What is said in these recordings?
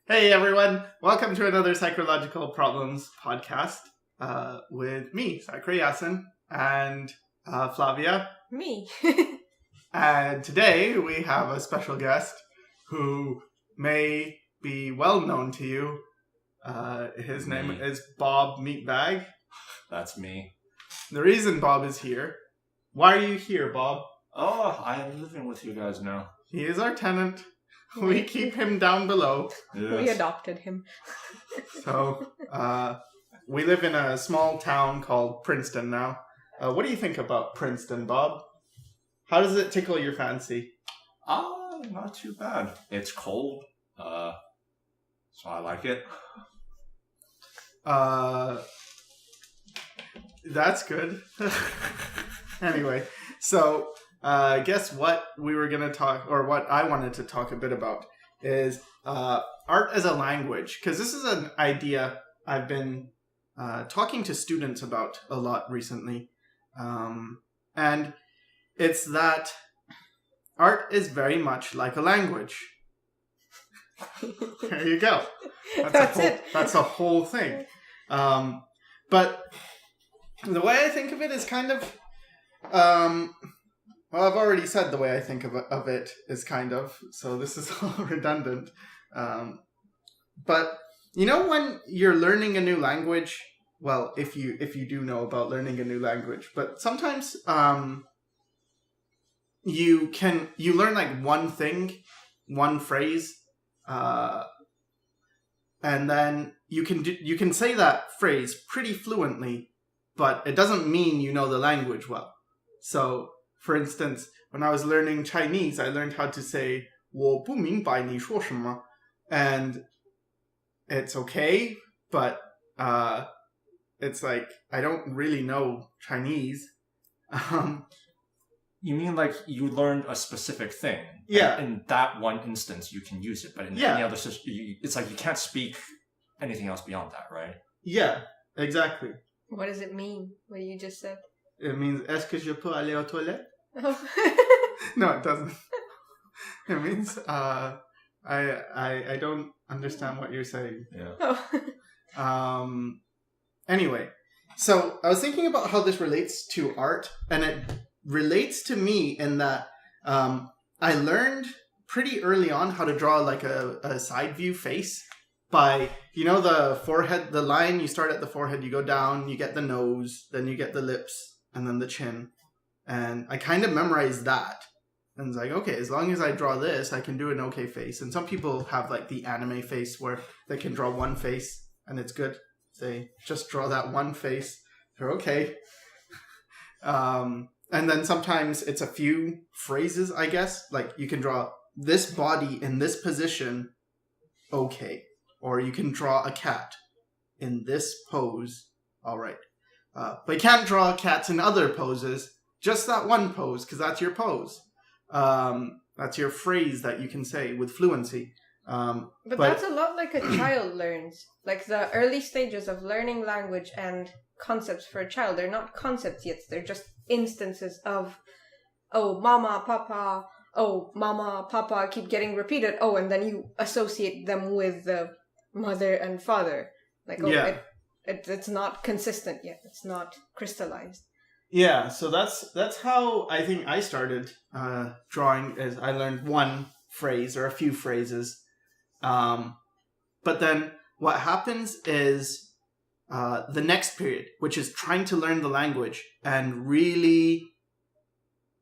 Hey everyone, welcome to another Psychological Problems podcast with me, Sycra and Flavia. Me. And today we have a special guest who may be well known to you. His name is Bob Meatbag. That's me. The reason Bob is here, why are you here, Bob? Oh, I am living with you guys now. He is our tenant. We keep him down below. Yes. We adopted him. So, we live in a small town called Princeton now. What do you think about Princeton, Bob? How does it tickle your fancy? Not too bad. It's cold, so I like it. That's good. Anyway, so guess what we were going to talk, or what I wanted to talk a bit about, is art as a language. Because this is an idea I've been talking to students about a lot recently. And it's that art is very much like a language. There you go. That's it. That's the whole thing. But the way I think of it is kind of... well, I've already said the way I think of it is kind of, so this is all redundant. But you know when you're learning a new language, well, if you do know about learning a new language, but sometimes you learn like one thing, one phrase, and then you can say that phrase pretty fluently, but it doesn't mean you know the language well. So, for instance, when I was learning Chinese, I learned how to say 我不明白你说什么, and it's okay, but it's like I don't really know Chinese. You mean like you learned a specific thing? Yeah. And in that one instance, you can use it, but in any other system, it's like you can't speak anything else beyond that, right? Yeah, exactly. What does it mean? What you just said? It means est-ce que je peux aller aux toilettes? Oh. No, it doesn't. It means I don't understand what you're saying. Yeah. Oh. Anyway, so I was thinking about how this relates to art, and it relates to me in that I learned pretty early on how to draw like a side view face by, you know, the forehead, the line, you start at the forehead, you go down, you get the nose, then you get the lips, and then the chin. And I kind of memorized that. And it's like, okay, as long as I draw this, I can do an okay face. And some people have like the anime face where they can draw one face and it's good. They just draw that one face. They're okay. And then sometimes it's a few phrases, I guess. Like you can draw this body in this position, okay. Or you can draw a cat in this pose, all right. But you can't draw cats in other poses. Just that one pose, because that's your pose. That's your phrase that you can say with fluency. But that's a lot like a child learns. Like the early stages of learning language and concepts for a child. They're not concepts yet. They're just instances of, oh, mama, papa, keep getting repeated. Oh, and then you associate them with the mother and father. Like, oh, yeah. It's not consistent yet. It's not crystallized. Yeah, so that's how I think I started drawing. Is I learned one phrase or a few phrases, but then what happens is the next period, which is trying to learn the language and really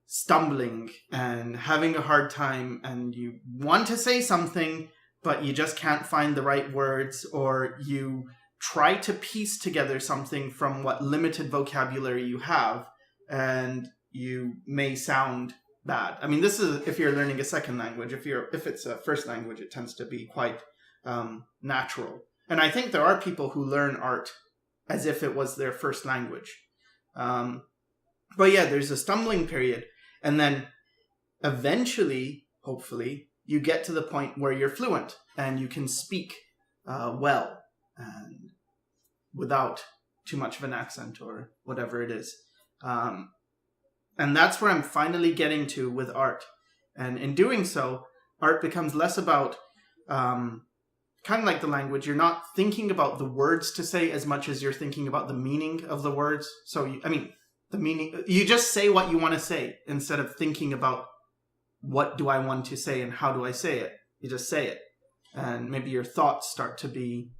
stumbling and having a hard time, and you want to say something, but you just can't find the right words, or you try to piece together something from what limited vocabulary you have, and you may sound bad. I mean, this is if you're learning a second language. If it's a first language, it tends to be quite natural. And I think there are people who learn art as if it was their first language. But yeah, there's a stumbling period, and then eventually, hopefully, you get to the point where you're fluent and you can speak well and without too much of an accent or whatever it is. And that's where I'm finally getting to with art. And in doing so, art becomes less about kind of like the language, you're not thinking about the words to say as much as you're thinking about the meaning of the words. So, the meaning, you just say what you want to say instead of thinking about what do I want to say and how do I say it. You just say it. And maybe your thoughts start to be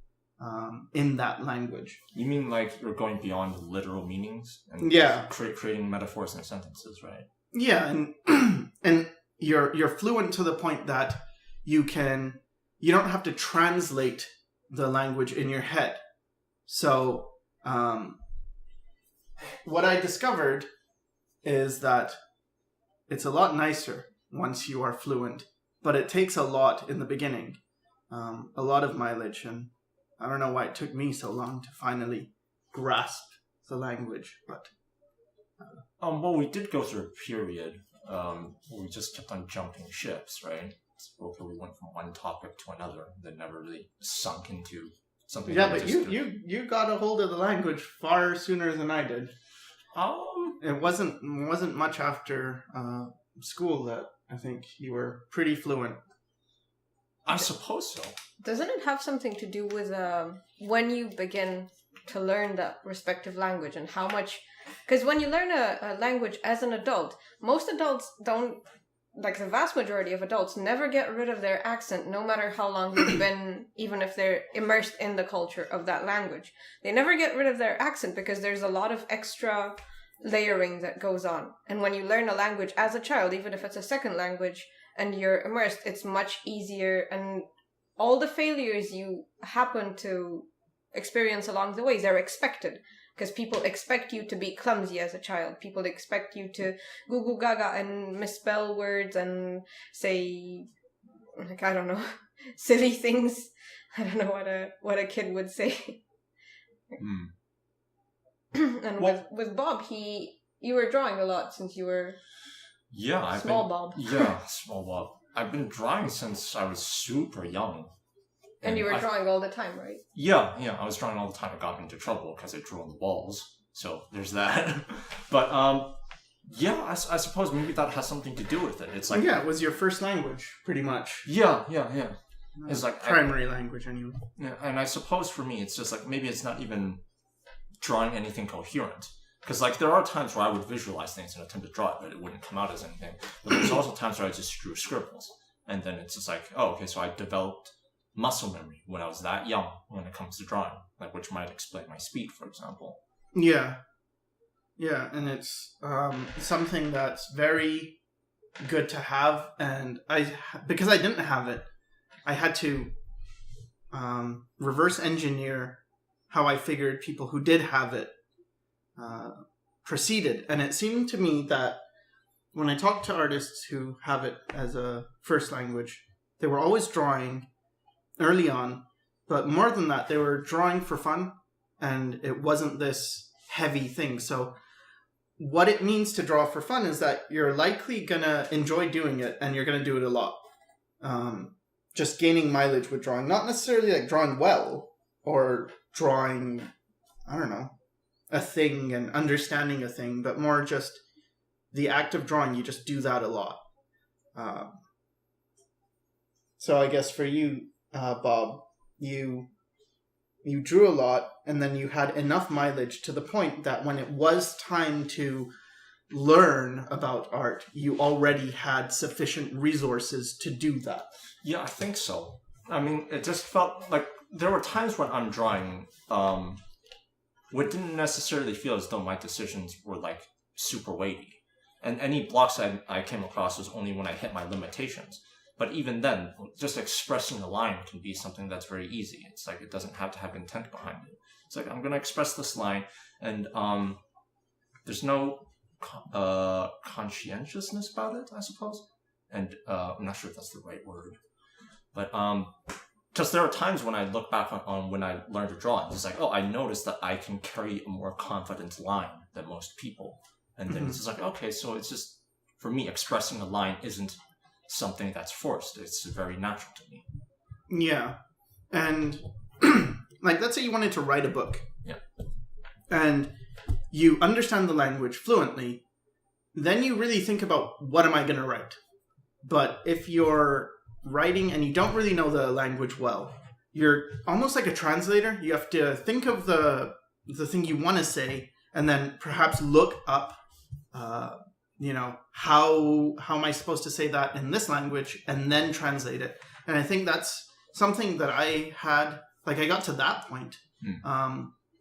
in that language. You mean like you're going beyond literal meanings and creating metaphors and sentences, right? Yeah, and you're fluent to the point that you don't have to translate the language in your head. So what I discovered is that it's a lot nicer once you are fluent, but it takes a lot in the beginning, a lot of mileage, and I don't know why it took me so long to finally grasp the language, but... well, we did go through a period where we just kept on jumping ships, right? So we went from one topic to another that never really sunk into something. Yeah, but you got a hold of the language far sooner than I did. It wasn't much after school that I think you were pretty fluent. I suppose so. Doesn't it have something to do with when you begin to learn that respective language and how much... Because when you learn a language as an adult, most adults don't, like the vast majority of adults, never get rid of their accent no matter how long they've been, even if they're immersed in the culture of that language. They never get rid of their accent because there's a lot of extra layering that goes on. And when you learn a language as a child, even if it's a second language, and you're immersed, it's much easier, and all the failures you happen to experience along the way, they're expected. Because people expect you to be clumsy as a child. People expect you to goo goo gaga and misspell words and say, like, I don't know, silly things. I don't know what a kid would say. And with Bob, you were drawing a lot since you were small Bob. Yeah, small Bob. I've been drawing since I was super young. And you were drawing all the time, right? Yeah, I was drawing all the time. I got into trouble because I drew on the walls. So there's that. But I suppose maybe that has something to do with it. It's like it was your first language, pretty much. Yeah. It's like primary language, anyway. Yeah, and I suppose for me, it's just like maybe it's not even drawing anything coherent. Because like there are times where I would visualize things and attempt to draw it, but it wouldn't come out as anything. But there's also times where I just drew scribbles, and then it's just like, oh, okay, so I developed muscle memory when I was that young when it comes to drawing, like which might explain my speed, for example. Yeah, and it's something that's very good to have, and because I didn't have it, I had to reverse engineer how I figured people who did have it proceeded, and it seemed to me that when I talked to artists who have it as a first language, they were always drawing early on, but more than that, they were drawing for fun, and it wasn't this heavy thing. So what it means to draw for fun is that you're likely gonna enjoy doing it, and you're gonna do it a lot. Just gaining mileage with drawing, not necessarily like drawing well, or drawing, I don't know, a thing and understanding a thing, but more just the act of drawing. You just do that a lot. So I guess for you, Bob, you drew a lot, and then you had enough mileage to the point that when it was time to learn about art, you already had sufficient resources to do that. Yeah, I think so. I mean, it just felt like there were times when I'm drawing, what didn't necessarily feel as though my decisions were like super weighty. And any blocks I came across was only when I hit my limitations. But even then, just expressing a line can be something that's very easy. It's like it doesn't have to have intent behind it. It's like, I'm going to express this line, and there's no conscientiousness about it, I suppose. And I'm not sure if that's the right word. But because there are times when I look back on when I learned to draw, it's like, oh, I noticed that I can carry a more confident line than most people. And then it's just like, okay, so it's just, for me, expressing a line isn't something that's forced. It's very natural to me. Yeah. And like, let's say you wanted to write a book. Yeah. And you understand the language fluently, then you really think about, what am I going to write? But if you're writing and you don't really know the language well, you're almost like a translator. You have to think of the thing you want to say, and then perhaps look up, how am I supposed to say that in this language, and then translate it. And I think that's something that I had, like I got to that point,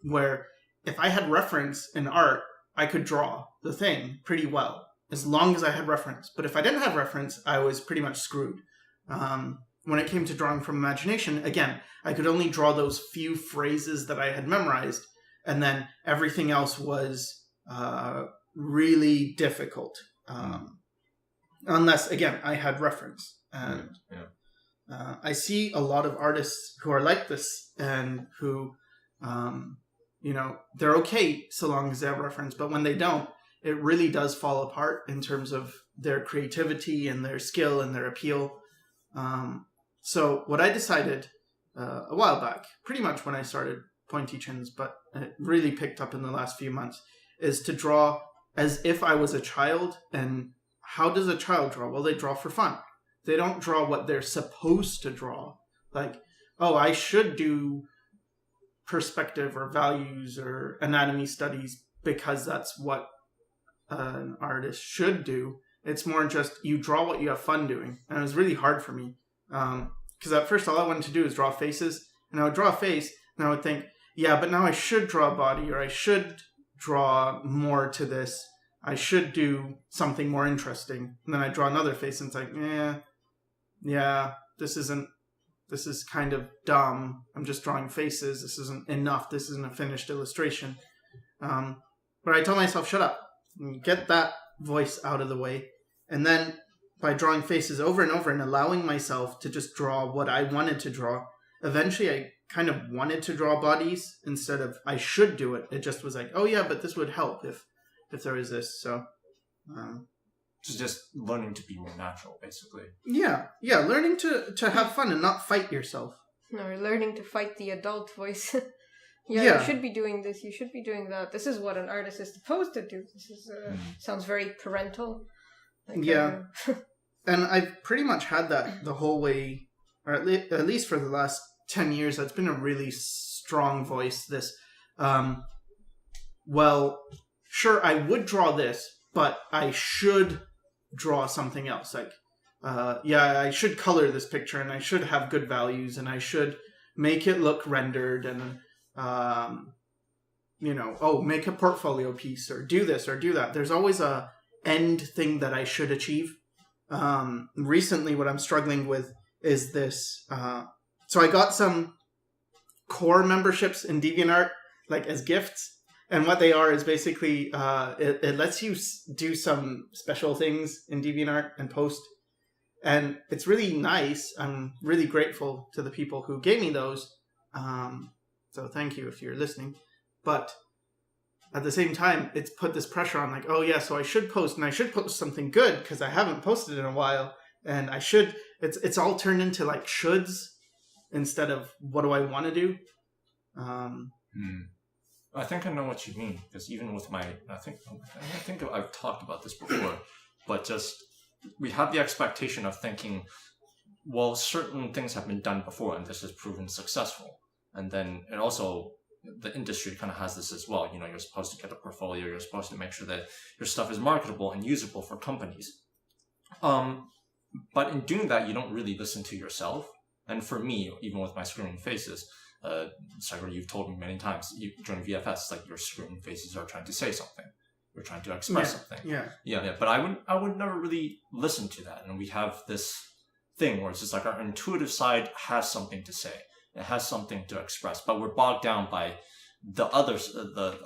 where if I had reference in art, I could draw the thing pretty well, as long as I had reference. But if I didn't have reference, I was pretty much screwed. When it came to drawing from imagination, again, I could only draw those few phrases that I had memorized, and then everything else was really difficult. Unless, again, I had reference. And I see a lot of artists who are like this, and who, they're okay so long as they have reference, but when they don't, it really does fall apart in terms of their creativity and their skill and their appeal. So what I decided a while back, pretty much when I started pointy chins, but it really picked up in the last few months, is to draw as if I was a child. And how does a child draw? Well, they draw for fun. They don't draw what they're supposed to draw. Like, oh, I should do perspective or values or anatomy studies because that's what an artist should do. It's more just you draw what you have fun doing. And it was really hard for me. Because at first all I wanted to do was draw faces. And I would draw a face and I would think, yeah, but now I should draw a body, or I should draw more to this. I should do something more interesting. And then I draw another face and it's like, yeah, this is kind of dumb. I'm just drawing faces. This isn't enough. This isn't a finished illustration. But I told myself, shut up. Get that voice out of the way. And then by drawing faces over and over and allowing myself to just draw what I wanted to draw, eventually I kind of wanted to draw bodies instead of I should do it. It just was like, oh yeah, but this would help if there was this. So just learning to be more natural, basically. Yeah, learning to have fun and not fight yourself. No, learning to fight the adult voice. You should be doing this, you should be doing that. This is what an artist is supposed to do. This is sounds very parental. And I've pretty much had that the whole way, or at least for the last 10 years. That's been a really strong voice. This, well, sure, I would draw this, but I should draw something else. Like, I should color this picture, and I should have good values, and I should make it look rendered, and, make a portfolio piece, or do this, or do that. There's always a end thing that I should achieve. Recently, what I'm struggling with is this. So I got some core memberships in DeviantArt, like as gifts. And what they are is basically, it lets you do some special things in DeviantArt and post. And it's really nice. I'm really grateful to the people who gave me those. So thank you if you're listening. But at the same time, it's put this pressure on, like, oh yeah, so I should post, and I should post something good because I haven't posted in a while. And I should, it's all turned into like shoulds instead of what do I want to do. I think I know what you mean, because even with I think I've talked about this before, but just we have the expectation of thinking, well, certain things have been done before and this has proven successful. And then it also, the industry kind of has this as well. You're supposed to get a portfolio, you're supposed to make sure that your stuff is marketable and usable for companies. But in doing that, you don't really listen to yourself. And for me, even with my screaming faces, Sycra, you've told me many times, during VFS, it's like your screaming faces are trying to say something. You're trying to express something. Yeah. But I would never really listen to that. And we have this thing where it's just like our intuitive side has something to say. It has something to express, but we're bogged down by the others,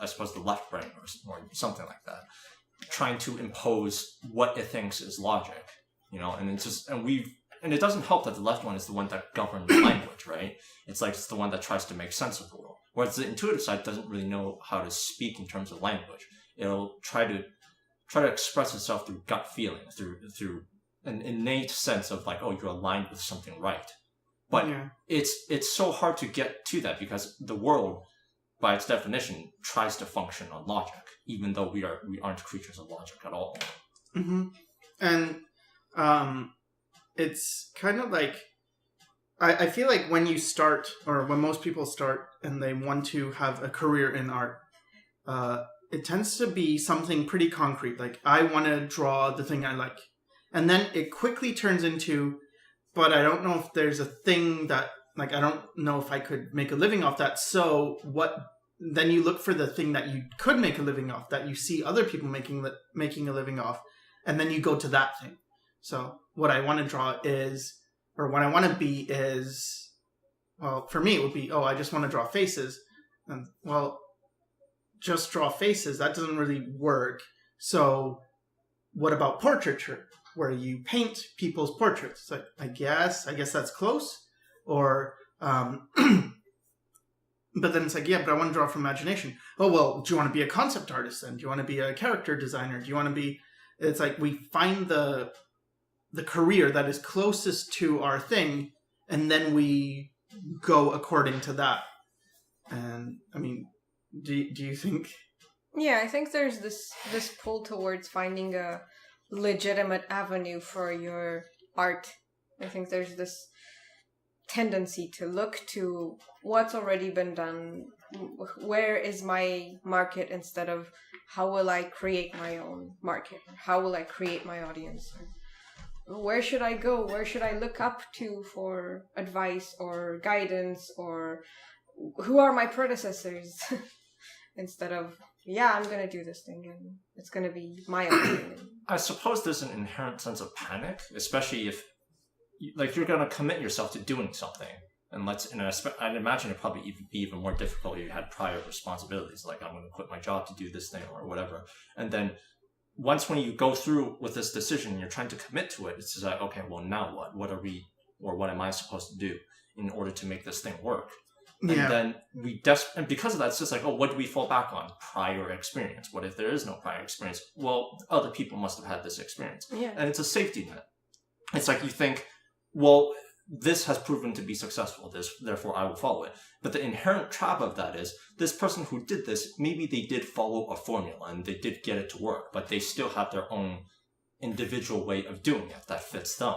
I suppose the left brain or something like that, trying to impose what it thinks is logic, and it's just, and it doesn't help that the left one is the one that governs language, right? It's like it's the one that tries to make sense of the world, whereas the intuitive side doesn't really know how to speak in terms of language. It'll try to express itself through gut feeling, through an innate sense of like, oh, you're aligned with something right. But it's so hard to get to that because the world, by its definition, tries to function on logic, even though we aren't creatures of logic at all. Mm-hmm. And it's kind of like I feel like when you start, or when most people start and they want to have a career in art, it tends to be something pretty concrete. Like, I want to draw the thing I like. And then it quickly turns into, but I don't know if there's a thing that, like, I don't know if I could make a living off that. So then you look for the thing that you could make a living off, that you see other people making a living off. And then you go to that thing. So what I want to draw is, or what I want to be is, well, for me it would be, I just want to draw faces. And, well, just draw faces, that doesn't really work. So what about portraiture, where you paint people's portraits? It's like, I guess that's close. Or, but then it's like, yeah, but I want to draw from imagination. Oh, well, do you want to be a concept artist then? Do you want to be a character designer? Do you want to be... It's like we find the career that is closest to our thing, and then we go according to that. And, I mean, do you think... Yeah, I think there's this pull towards finding a legitimate avenue for your art. I think there's this tendency to look to what's already been done. Where is my market, instead of how will I create my own market? How will I create my audience? Where should I go? Where should I look up to for advice or guidance? Or who are my predecessors? Instead of, I'm going to do this thing and it's going to be my opinion. I suppose there's an inherent sense of panic, especially if you're going to commit yourself to doing something. And I'd imagine it'd probably be even more difficult if you had prior responsibilities, like I'm going to quit my job to do this thing or whatever. And then when you go through with this decision, you're trying to commit to it. It's just like, okay, well, now what? What am I supposed to do in order to make this thing work? Yeah. And then and because of that, it's just like, what do we fall back on? Prior experience. What if there is no prior experience? Well, other people must have had this experience. Yeah. And it's a safety net. It's like you think, well, this has proven to be successful, therefore I will follow it. But the inherent trap of that is, this person who did this, maybe they did follow a formula and they did get it to work, but they still have their own individual way of doing it that fits them.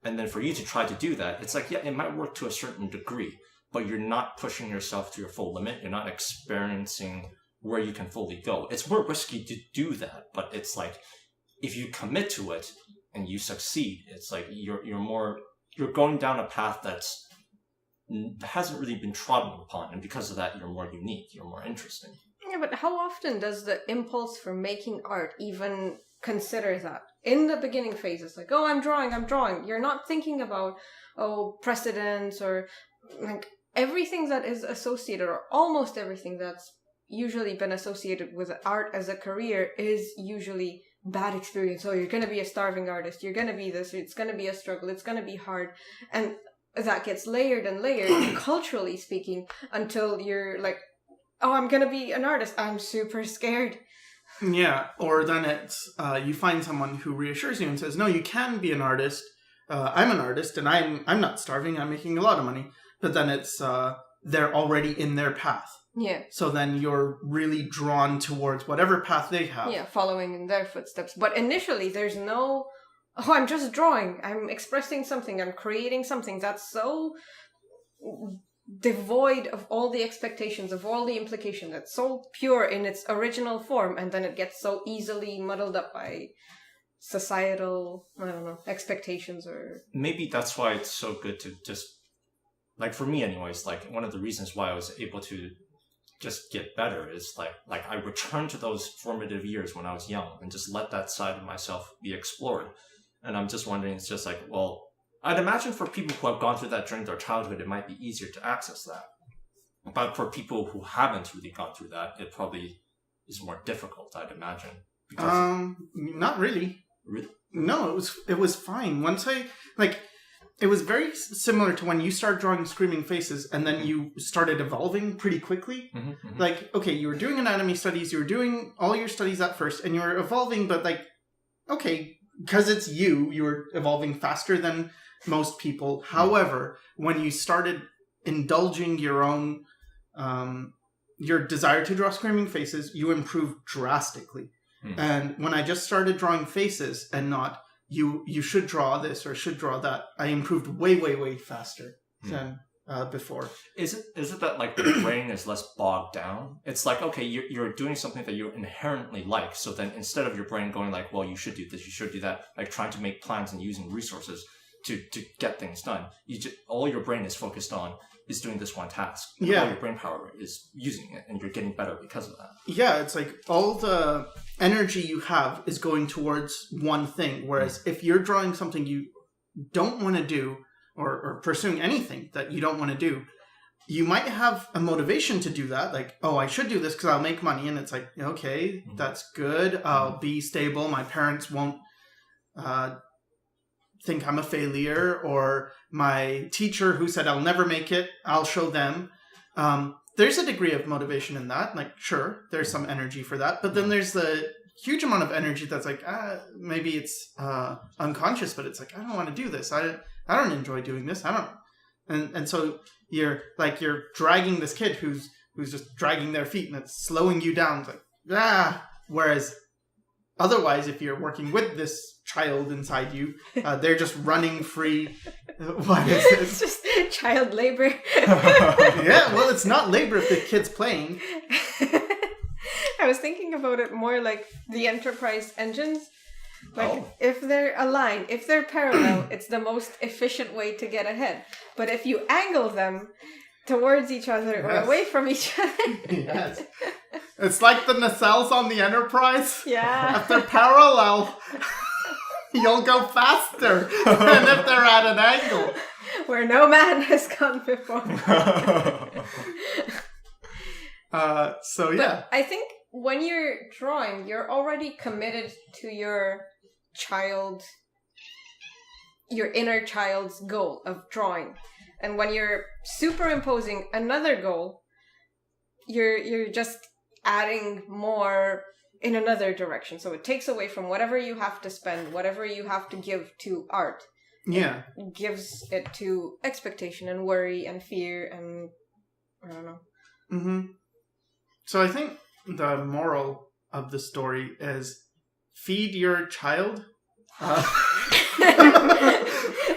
And then for you to try to do that, it's like, yeah, it might work to a certain degree, but you're not pushing yourself to your full limit. You're not experiencing where you can fully go. It's more risky to do that, but it's like, if you commit to it and you succeed, it's like you're going down a path that hasn't really been trodden upon, and because of that, you're more unique, you're more interesting. Yeah, but how often does the impulse for making art even consider that? In the beginning phases, like, I'm drawing. You're not thinking about, precedence or, like, everything that is associated, or almost everything that's usually been associated with art as a career is usually bad experience. You're going to be a starving artist. You're going to be this. It's going to be a struggle. It's going to be hard. And that gets layered and layered, culturally speaking, until you're like, I'm going to be an artist. I'm super scared. Yeah. Or then it's, you find someone who reassures you and says, no, you can be an artist. I'm an artist and I'm not starving. I'm making a lot of money. But then it's, they're already in their path. Yeah. So then you're really drawn towards whatever path they have. Yeah, following in their footsteps. But initially, there's no, I'm just drawing. I'm expressing something. I'm creating something that's so devoid of all the expectations, of all the implications. That's so pure in its original form. And then it gets so easily muddled up by societal, expectations or... Maybe that's why it's so good to just, like for me anyways, like one of the reasons why I was able to just get better is like I returned to those formative years when I was young and just let that side of myself be explored. And I'm just wondering, it's just like, well, I'd imagine for people who have gone through that during their childhood, it might be easier to access that. But for people who haven't really gone through that, it probably is more difficult, I'd imagine. Not really. Really? No, it was fine. Once it was very similar to when you started drawing Screaming Faces and then you started evolving pretty quickly. Mm-hmm, mm-hmm. Like, okay, you were doing anatomy studies, you were doing all your studies at first, and you were evolving, but like, okay, because it's you were evolving faster than most people. Mm-hmm. However, when you started indulging your own, your desire to draw Screaming Faces, you improved drastically. Mm-hmm. And when I just started drawing faces and not, you should draw this or should draw that, I improved way, way, way faster. than before. Is it that like the brain is less bogged down? It's like, okay, you're doing something that you inherently like, so then instead of your brain going like, well, you should do this, you should do that, like trying to make plans and using resources to get things done, all your brain is focused on is doing this one task. Yeah. All your brain power is using it, and you're getting better because of that. Yeah, it's like all the energy you have is going towards one thing, whereas if you're drawing something you don't want to do, or pursuing anything that you don't want to do, you might have a motivation to do that. Like, oh, I should do this because I'll make money. And it's like, okay, that's good. I'll be stable. My parents won't think I'm a failure. Or my teacher who said I'll never make it, I'll show them. There's a degree of motivation in that. Like, sure, there's some energy for that. But then there's the huge amount of energy that's like, maybe it's unconscious, but it's like, I don't want to do this. I don't enjoy doing this. And so you're dragging this kid who's just dragging their feet, and it's slowing you down. It's like, whereas otherwise, if you're working with this child inside you, they're just running free. What is this? It's just child labor. Yeah, well, it's not labor if the kid's playing. I was thinking about it more like the Enterprise engines. Like, if they're aligned, if they're parallel, it's the most efficient way to get ahead. But if you angle them towards each other or away from each other... Yes. It's like the nacelles on the Enterprise. Yeah. If they're parallel, you'll go faster than if they're at an angle. Where no man has gone before. So, yeah. But I think when you're drawing, you're already committed to your inner child's goal of drawing. And when you're superimposing another goal, you're just adding more in another direction. So it takes away from whatever you have to spend, whatever you have to give to art. Yeah. It gives it to expectation and worry and fear and I don't know. Mm-hmm. So I think the moral of the story is feed your child.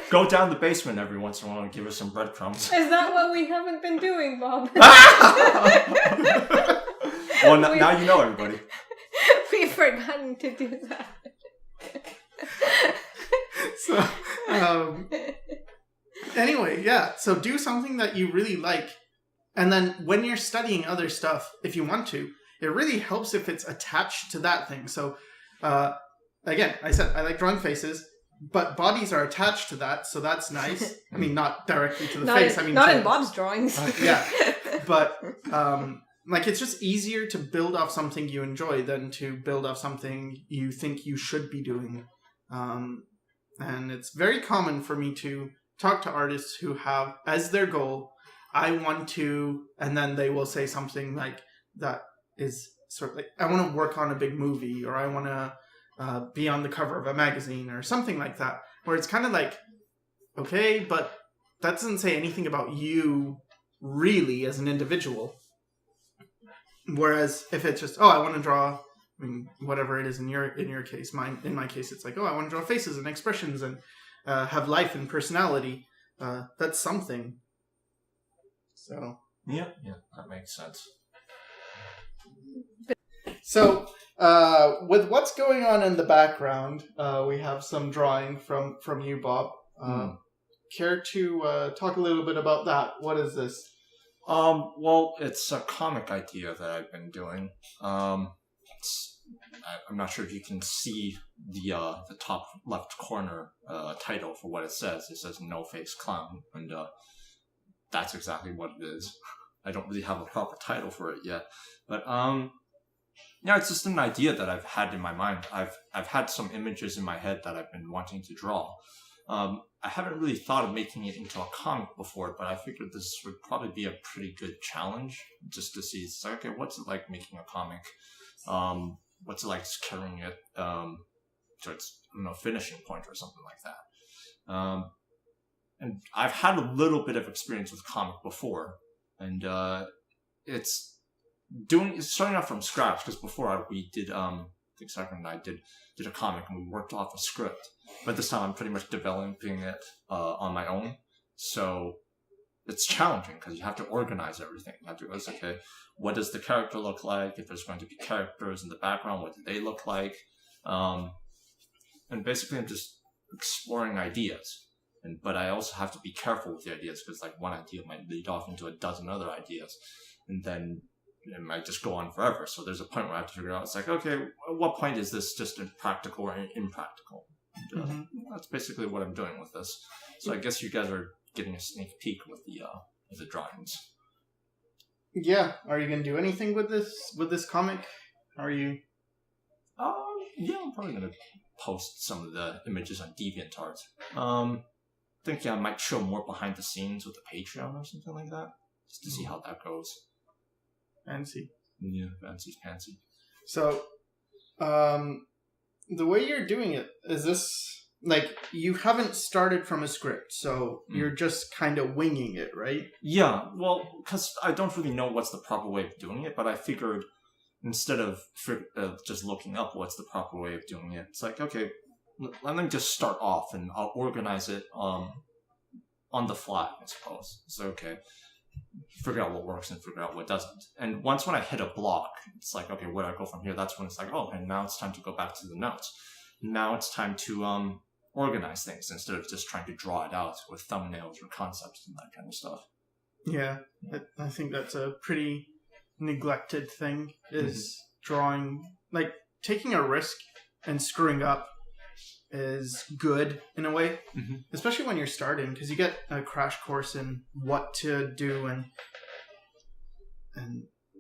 Go down the basement every once in a while and give her some breadcrumbs. Is that what we haven't been doing, Bob? Well, now you know, everybody. We've forgotten to do that. So, anyway, yeah. So do something that you really like. And then when you're studying other stuff, if you want to, it really helps if it's attached to that thing. So, again, I said I like drawing faces, but bodies are attached to that, so that's nice. I mean, not directly to the face. Not in Bob's drawings. Yeah, but like it's just easier to build off something you enjoy than to build off something you think you should be doing. And it's very common for me to talk to artists who have as their goal, I want to, and then they will say something like that is sort of like, I want to work on a big movie, or I want to be on the cover of a magazine or something like that, where it's kind of like, okay, but that doesn't say anything about you really as an individual. Whereas if it's just, I want to draw, I mean, whatever it is in your case, in my case, it's like, I want to draw faces and expressions and have life and personality. That's something. So yeah, that makes sense. So, with what's going on in the background, we have some drawing from you, Bob. Care to talk a little bit about that? What is this? Well, it's a comic idea that I've been doing. I'm not sure if you can see the top left corner title for what it says. It says "No Face Clown," and that's exactly what it is. I don't really have a proper title for it yet, but yeah, it's just an idea that I've had in my mind. I've had some images in my head that I've been wanting to draw. I haven't really thought of making it into a comic before, but I figured this would probably be a pretty good challenge just to see, it's like, okay, what's it like making a comic? What's it like just carrying it to its finishing point or something like that? And I've had a little bit of experience with comic before, and it's starting out from scratch, because before we did, I think Sycra and I did a comic and we worked off a script, but this time I'm pretty much developing it on my own. So it's challenging because you have to organize everything. You have to go, okay, what does the character look like? If there's going to be characters in the background, what do they look like? And basically, I'm just exploring ideas. But I also have to be careful with the ideas because like one idea might lead off into a dozen other ideas, and then it might just go on forever. So there's a point where I have to figure out, it's like, okay, at what point is this just impractical or impractical? And, that's basically what I'm doing with this. So I guess you guys are getting a sneak peek with the drawings. Yeah. Are you gonna do anything with this comic? Are you? Yeah, I'm probably gonna post some of the images on DeviantArt. I think I might show more behind the scenes with the Patreon or something like that, just to see how that goes. Fancy. Yeah, fancy. So, the way you're doing it, is this, like, you haven't started from a script, so you're just kind of winging it, right? Yeah, well, because I don't really know what's the proper way of doing it, but I figured instead of just looking up what's the proper way of doing it, it's like, okay, let me just start off and I'll organize it on the fly, I suppose. So, okay, figure out what works and figure out what doesn't. And when I hit a block, it's like, okay, where do I go from here? That's when it's like, oh, and now it's time to go back to the notes. Now it's time to organize things instead of just trying to draw it out with thumbnails or concepts and that kind of stuff. Yeah, I think that's a pretty neglected thing, is drawing, like, taking a risk and screwing up is good in a way, especially when you're starting, because you get a crash course in what to do and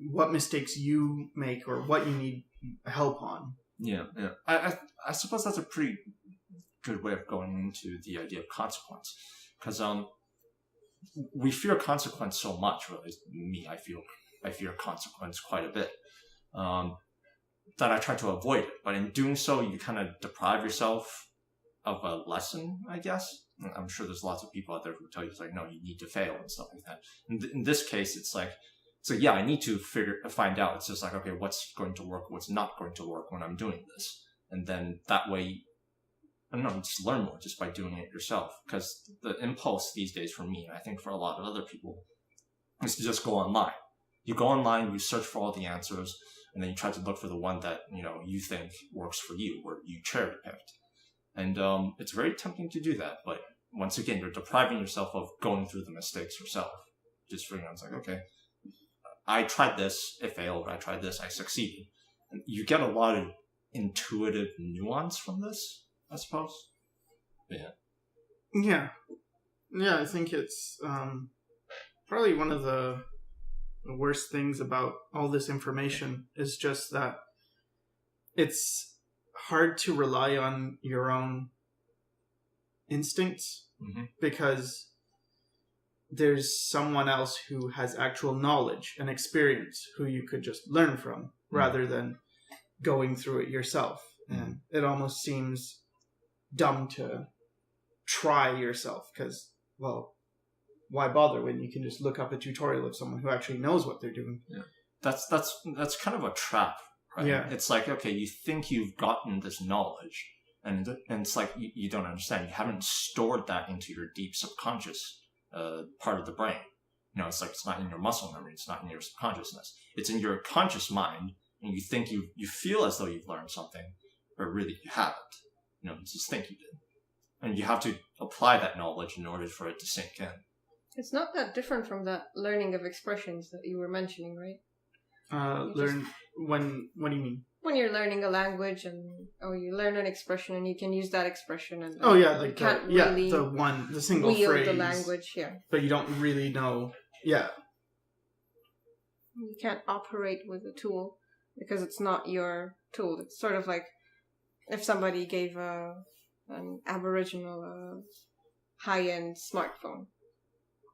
what mistakes you make or what you need help on. Yeah. I suppose that's a pretty good way of going into the idea of consequence, because we fear consequence so much. Or at least me, I fear consequence quite a bit. That I try to avoid it. But in doing so, you kind of deprive yourself of a lesson, I guess. I'm sure there's lots of people out there who tell you, it's like, no, you need to fail and stuff like that. In this case, it's like, so yeah, I need to find out. It's just like, okay, what's going to work, what's not going to work when I'm doing this. And then that way, I don't know, just learn more just by doing it yourself. Because the impulse these days for me, and I think for a lot of other people, is to just go online. You go online, you search for all the answers, and then you try to look for the one that, you think works for you, or you cherry picked. And it's very tempting to do that, but once again, you're depriving yourself of going through the mistakes yourself. Just figuring out, it's like, okay, I tried this, it failed, I tried this, I succeeded. And you get a lot of intuitive nuance from this, I suppose. Yeah. Yeah, I think it's probably one of the worst things about all this information is just that it's hard to rely on your own instincts because there's someone else who has actual knowledge and experience who you could just learn from rather than going through it yourself. And it almost seems dumb to try yourself because, well, why bother when you can just look up a tutorial of someone who actually knows what they're doing? Yeah. That's kind of a trap, right? Yeah. It's like, okay, you think you've gotten this knowledge, and it's like you don't understand. You haven't stored that into your deep subconscious part of the brain. It's like it's not in your muscle memory. It's not in your subconsciousness. It's in your conscious mind, and you think you feel as though you've learned something, but really you haven't. You just think you did. And you have to apply that knowledge in order for it to sink in. It's not that different from that learning of expressions that you were mentioning, right? What do you mean? When you're learning a language you learn an expression and you can use that expression and like you can't really the single wield phrase, the language, but you don't really know. Yeah, you can't operate with the tool because it's not your tool. It's sort of like if somebody gave an Aboriginal high-end smartphone.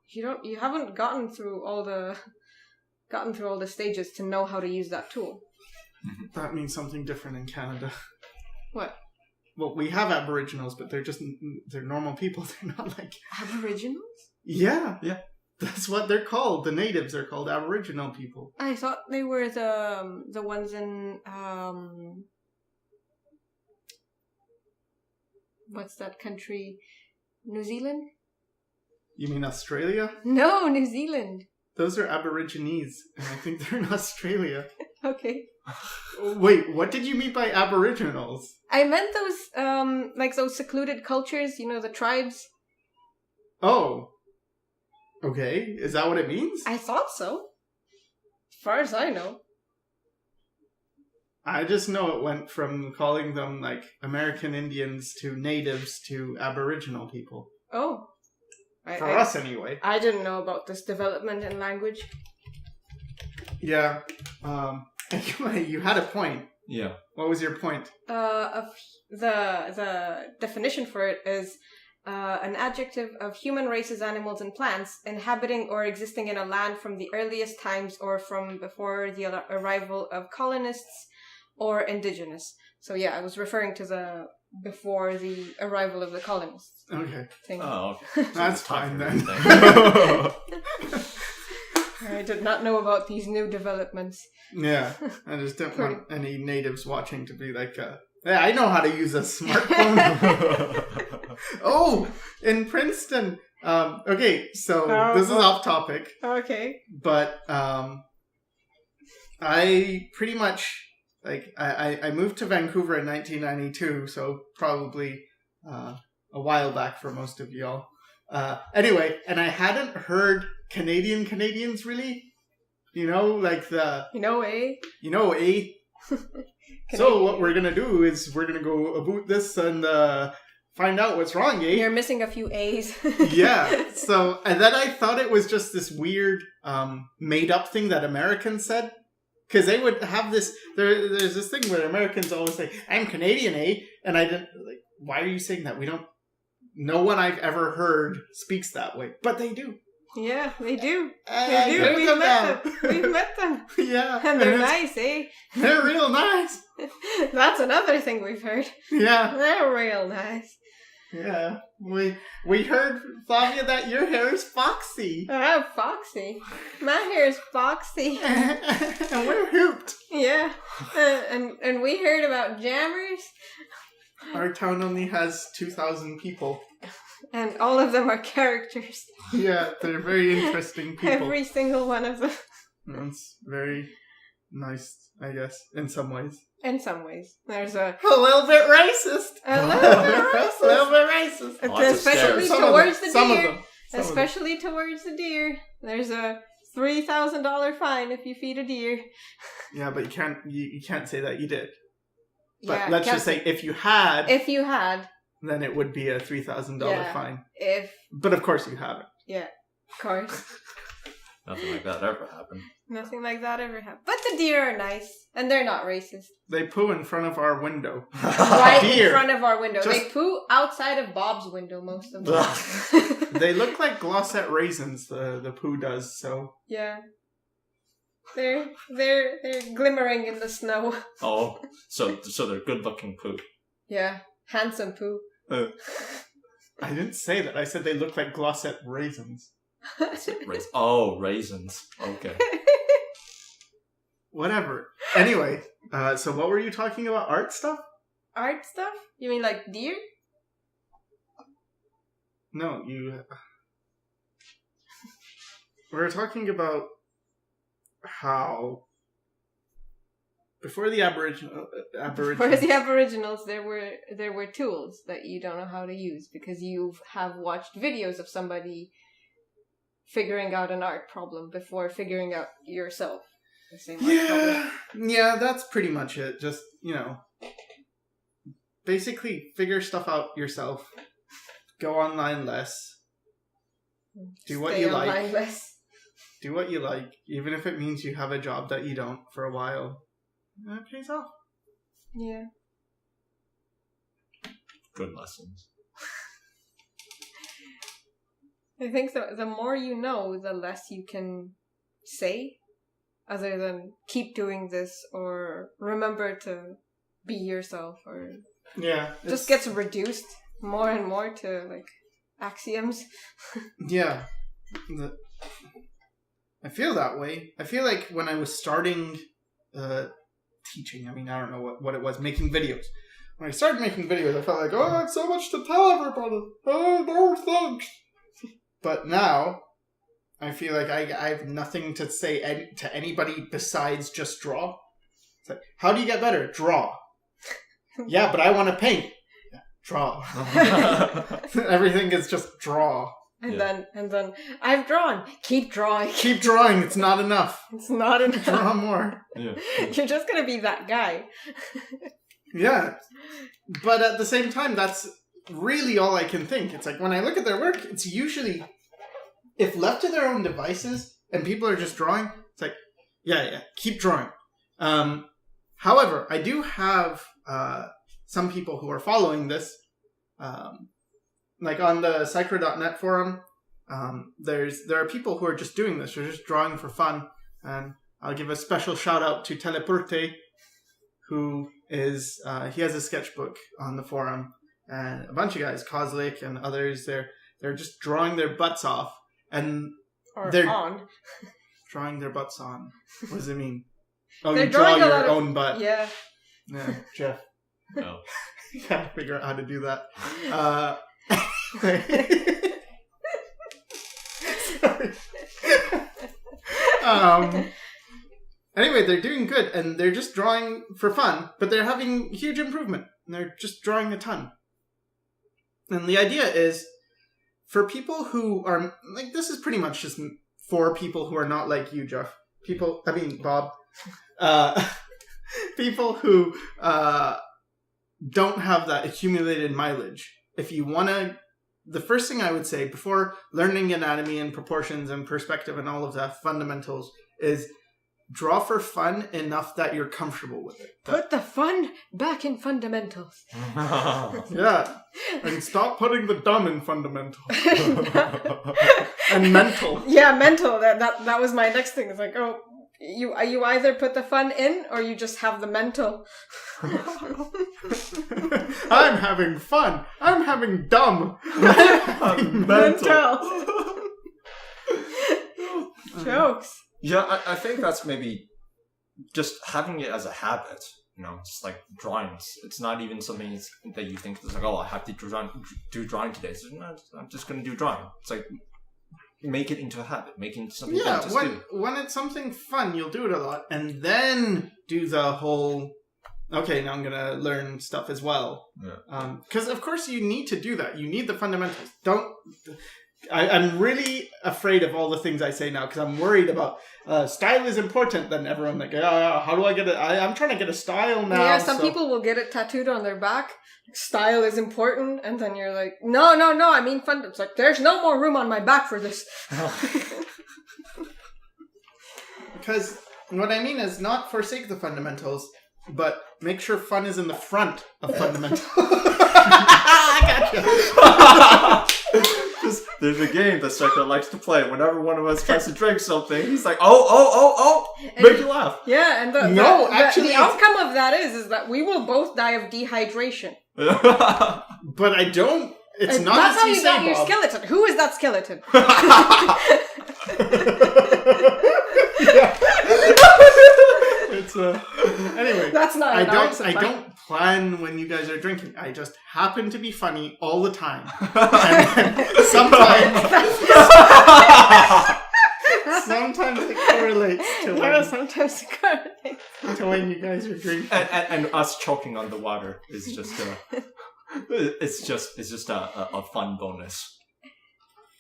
You haven't gotten through all the stages to know how to use that tool. That means something different in Canada. What? Well, we have Aboriginals, but they're normal people. They're not like Aboriginals? Yeah. That's what they're called. The natives are called Aboriginal people. I thought they were the ones in what's that country? New Zealand? You mean Australia? No, New Zealand. Those are Aborigines, and I think they're in Australia. Okay. Wait, what did you mean by Aboriginals? I meant those, like those secluded cultures, the tribes. Oh. Okay, is that what it means? I thought so. As far as I know. I just know it went from calling them, like, American Indians to natives to Aboriginal people. Oh. For us, anyway. I didn't know about this development in language. Yeah. You had a point. Yeah. What was your point? The definition for it is an adjective of human races, animals, and plants inhabiting or existing in a land from the earliest times or from before the arrival of colonists or indigenous. So yeah, I was referring to the before the arrival of the colonists. Okay. Thing. Oh, okay. That's fine then. I did not know about these new developments. Yeah, I just don't want any natives watching to be like, yeah, I know how to use a smartphone. Oh, in Princeton. Okay, so this is off topic. Okay. But I pretty much, like, I moved to Vancouver in 1992, so probably a while back for most of y'all. Anyway, and I hadn't heard Canadians really. Like the... eh? So what we're gonna do is we're gonna go about this and find out what's wrong, eh? You're missing a few A's. Yeah. So, and then I thought it was just this weird made-up thing that Americans said. Because they would have this... There's this thing where Americans always say, I'm Canadian, eh? And I didn't... Like, why are you saying that? We don't... No one I've ever heard speaks that way. But they do. Yeah, they do. They do. We've met them. We've met them. Yeah. And they're nice, eh? They're real nice. That's another thing we've heard. Yeah. They're real nice. Yeah. We heard, Flavia, that your hair is foxy. Oh, foxy. My hair is foxy. And we're hooped. Yeah. And we heard about jammers. Our town only has 2,000 people. And all of them are characters. Yeah, they're very interesting people. Every single one of them. It's very nice, I guess, in some ways. In some ways. There's a little bit racist. A little bit racist. A little bit racist. Especially towards the deer. Especially towards the deer. There's a $3,000 fine if you feed a deer. Yeah, but you can't say that you did. But Yeah, let's just say if you had, then it would be a $3,000 fine. But of course you haven't. Yeah, of course. Nothing like that ever happened. Nothing like that ever happened. But the deer are nice, and they're not racist. They poo in front of our window. Right in front of our window. They poo outside of Bob's window most of the time. They look like Glossette raisins, the poo does, so... Yeah. They're glimmering in the snow. Oh, so they're good-looking poo. Yeah, handsome poo. I didn't say that. I said they look like Glossette raisins. Raisins. Okay. Whatever. Anyway, so what were you talking about? Art stuff? Art stuff? You mean like deer? No, we were talking about how before the Aboriginals, there were tools that you don't know how to use because you have watched videos of somebody figuring out an art problem before figuring out yourself the same art problem. Yeah, that's pretty much it. Just, basically figure stuff out yourself. Go online less. Do what you like. Less. Do what you like, even if it means you have a job that you don't for a while. That pays off. Yeah. Good lessons. I think the more you know, the less you can say, other than keep doing this or remember to be yourself, or just gets reduced more and more to like axioms. Yeah. I feel that way. I feel like when I was starting teaching, I don't know what it was, making videos. When I started making videos, I felt like, I have so much to tell everybody. Oh, no, thanks. But now, I feel like I have nothing to say to anybody besides just draw. It's like, how do you get better? Draw. Yeah, but I want to paint. Yeah, draw. Everything is just draw. And then I've drawn. Keep drawing. Keep drawing. It's not enough. It's not enough. Draw more. Yeah. You're just gonna be that guy. Yeah. But at the same time, that's really all I can think. It's like when I look at their work, it's usually, if left to their own devices and people are just drawing, it's like, yeah, keep drawing. However, I do have some people who are following this. Like on the Sycra.net forum, there are people who are just doing this. They're just drawing for fun. And I'll give a special shout out to Teleporte, who is, he has a sketchbook on the forum. And a bunch of guys, Kozlik and others, they're just drawing their butts off. And they're on. Drawing their butts on. What does it mean? Oh, They're you draw drawing your own butt. Yeah. Yeah, Jeff. No. You gotta figure out how to do that. Sorry. Anyway, they're doing good, and they're just drawing for fun, but they're having huge improvement. And they're just drawing a ton. And the idea is, for people who are, like, this is pretty much just for people who are not like you, Jeff. Bob. People who don't have that accumulated mileage. If you want to, the first thing I would say before learning anatomy and proportions and perspective and all of that fundamentals is draw for fun enough that you're comfortable with it. Put the fun back in fundamentals. Yeah. And stop putting the dumb in fundamentals. And mental. Yeah, mental. That was my next thing. It's like, oh, you either put the fun in or you just have the mental. I'm having fun. I'm having dumb. I'm having mental. Jokes. Yeah, I think that's maybe just having it as a habit. You know, just like drawings. It's not even something that you think it's like, oh, I have to do drawing today. So, no, I'm just going to do drawing. It's like, make it into a habit. Make it into something you just do. When it's something fun, you'll do it a lot. And then do the whole, okay, now I'm going to learn stuff as well. Yeah. Because, of course, you need to do that. You need the fundamentals. I'm really afraid of all the things I say now because I'm worried about style is important. Then everyone like, how do I get it? I'm trying to get a style now. Yeah, some people will get it tattooed on their back. Style is important, and then you're like, no, I mean fun. It's like, there's no more room on my back for this. Because what I mean is not forsake the fundamentals, but make sure fun is in the front of fundamentals. I gotcha. There's a game that Sycra likes to play. Whenever one of us tries to drink something, he's like, oh, make you laugh. Yeah, and the outcome of that is that we will both die of dehydration. But I don't. It's not. That's how you say, got your Bob. skeleton. Who is that skeleton? It's anyway. That's not. I don't plan when you guys are drinking. I just happen to be funny all the time. And sometimes it correlates to when you guys are drinking. And us choking on the water is just it's just a fun bonus.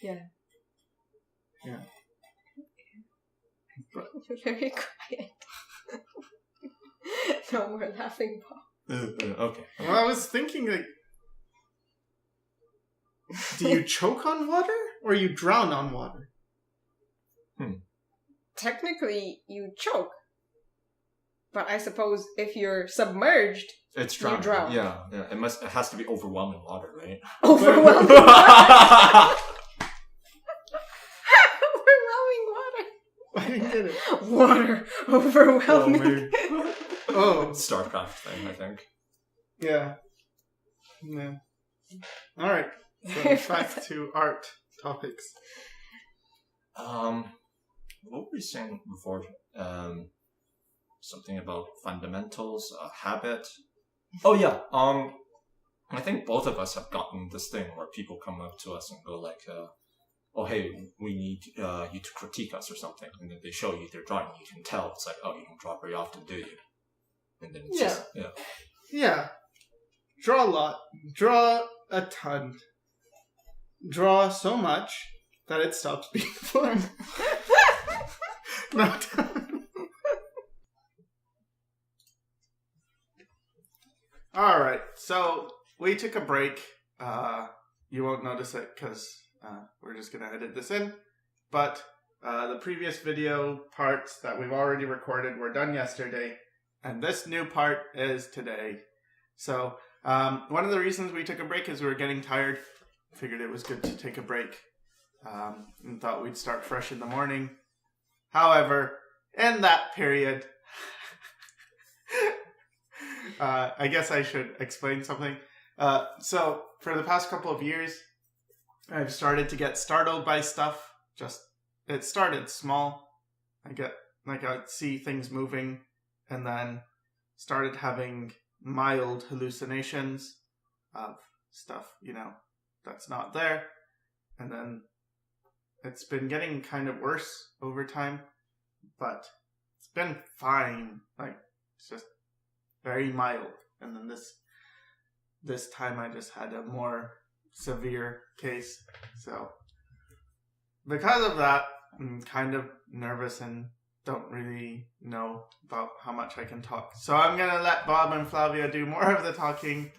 Yeah. Yeah. But you're very quiet. No more laughing, Bob. Okay. Well, I was thinking, like, do you choke on water or you drown on water? Technically, you choke. But I suppose if you're submerged, it's drowning. You drown. Yeah. It has to be overwhelming water, right? Overwhelming water. I didn't get it. Water overwhelming. Oh, StarCraft thing, I think. Yeah. All right. So back to art topics. What were we saying before? Something about fundamentals, habit. Oh yeah. I think both of us have gotten this thing where people come up to us and go like, oh, hey, we need you to critique us or something. And then they show you their drawing. You can tell. It's like, oh, you don't draw very often, do you? And then it's just, Yeah. Draw a lot. Draw a ton. Draw so much that it stops being fun. No. All right. So we took a break. You won't notice it because we're just going to edit this in. But the previous video parts that we've already recorded were done yesterday. And this new part is today. So one of the reasons we took a break is we were getting tired. Figured it was good to take a break. And thought we'd start fresh in the morning. However, in that period, I guess I should explain something. So for the past couple of years, I've started to get startled by stuff. It started small. I'd see things moving, and then started having mild hallucinations of stuff, that's not there. And then it's been getting kind of worse over time, but it's been fine. It's just very mild. And then this time I just had a more severe case. So because of that, I'm kind of nervous and don't really know about how much I can talk. So I'm going to let Bob and Flavia do more of the talking.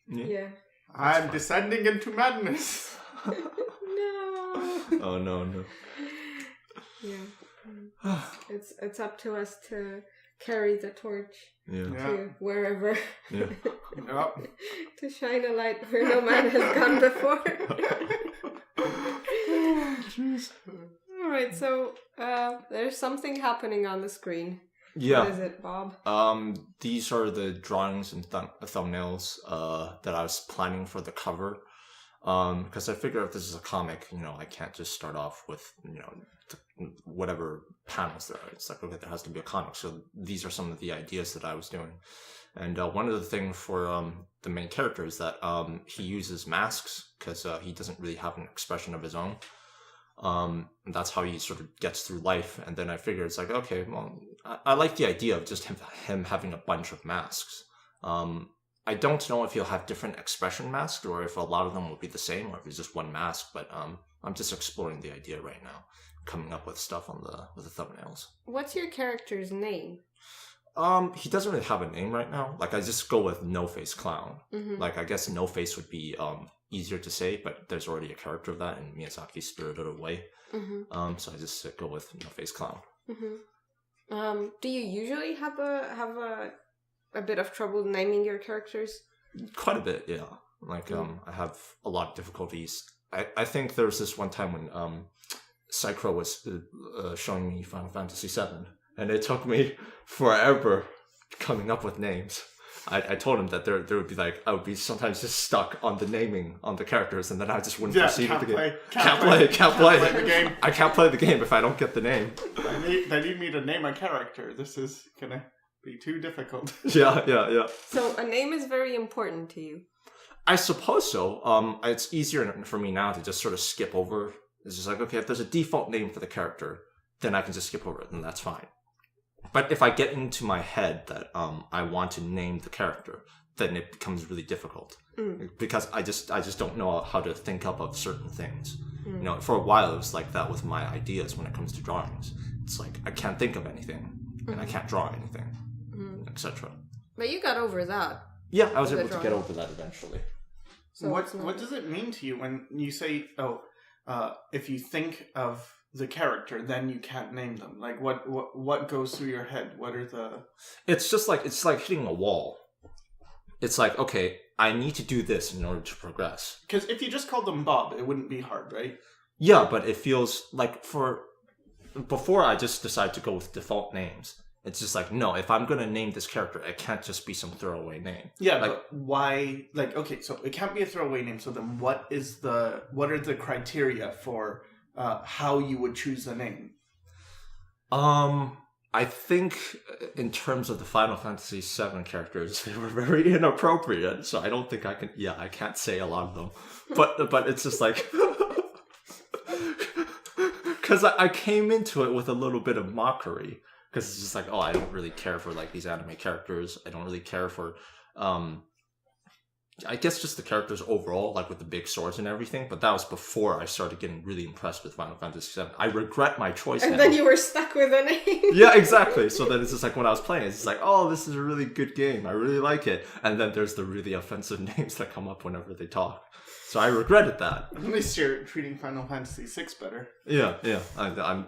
Yeah. I'm descending into madness. No. Oh, no. Yeah. It's up to us to carry the torch to wherever. Yeah. To shine a light where no man has gone before. All right, so there's something happening on the screen. Yeah. What is it, Bob? These are the drawings and thumbnails that I was planning for the cover. Because I figure if this is a comic, I can't just start off with, whatever panels there are. It's like, okay, there has to be a comic. So these are some of the ideas that I was doing. And one of the things for the main character is that he uses masks because he doesn't really have an expression of his own. And that's how he sort of gets through life. And then I figure it's like, okay, well, I like the idea of just him having a bunch of masks. I don't know if he'll have different expression masks or if a lot of them will be the same or if it's just one mask, but I'm just exploring the idea right now, coming up with stuff with the thumbnails. What's your character's name? He doesn't really have a name right now. I just go with No Face Clown. Mm-hmm. I guess No Face would be easier to say, but there's already a character of that in Miyazaki's Spirited Away. Mm-hmm. So I just go with No Face Clown. Mm-hmm. Do you usually have a bit of trouble naming your characters? Quite a bit, yeah. I have a lot of difficulties. I think there was this one time when Sycra was showing me Final Fantasy VII, and it took me forever coming up with names. I told him that there would be I would be sometimes just stuck on the naming on the characters, and then I just wouldn't proceed with the game. Can't play the game. I can't play the game if I don't get the name. They need me to name a character. This is gonna be too difficult. Yeah. So a name is very important to you. I suppose so. It's easier for me now to just sort of skip over. It's just okay, if there's a default name for the character, then I can just skip over it, and that's fine. But if I get into my head that I want to name the character, then it becomes really difficult because I just don't know how to think up of certain things. For a while it was like that with my ideas when it comes to drawings. It's like I can't think of anything and I can't draw anything, etc. But you got over that. Yeah, I was able to get over that eventually. So what does it mean to you when you say, if you think of the character, then you can't name them? What goes through your head? What are the... It's just it's like hitting a wall. It's like, okay, I need to do this in order to progress. Because if you just called them Bob, it wouldn't be hard, right? Yeah, but it feels like before I just decide to go with default names. It's just no, if I'm going to name this character, it can't just be some throwaway name. Yeah, but why... okay, so it can't be a throwaway name, so then what are the criteria for how you would choose the name? I think in terms of the Final Fantasy VII characters, they were very inappropriate. So I don't think I can. Yeah, I can't say a lot of them. But it's just like because I came into it with a little bit of mockery because it's just like, oh, I don't really care for like these anime characters. I don't really care for I guess just the characters overall, like with the big swords and everything. But that was before I started getting really impressed with Final Fantasy VII. I regret my choice. And now. then you were stuck with a name. Yeah, exactly. So then it's just like when I was playing, it's just like, oh, this is a really good game. I really like it. And then there's the really offensive names that come up whenever they talk. So I regretted that. At least you're treating Final Fantasy VI better. Yeah.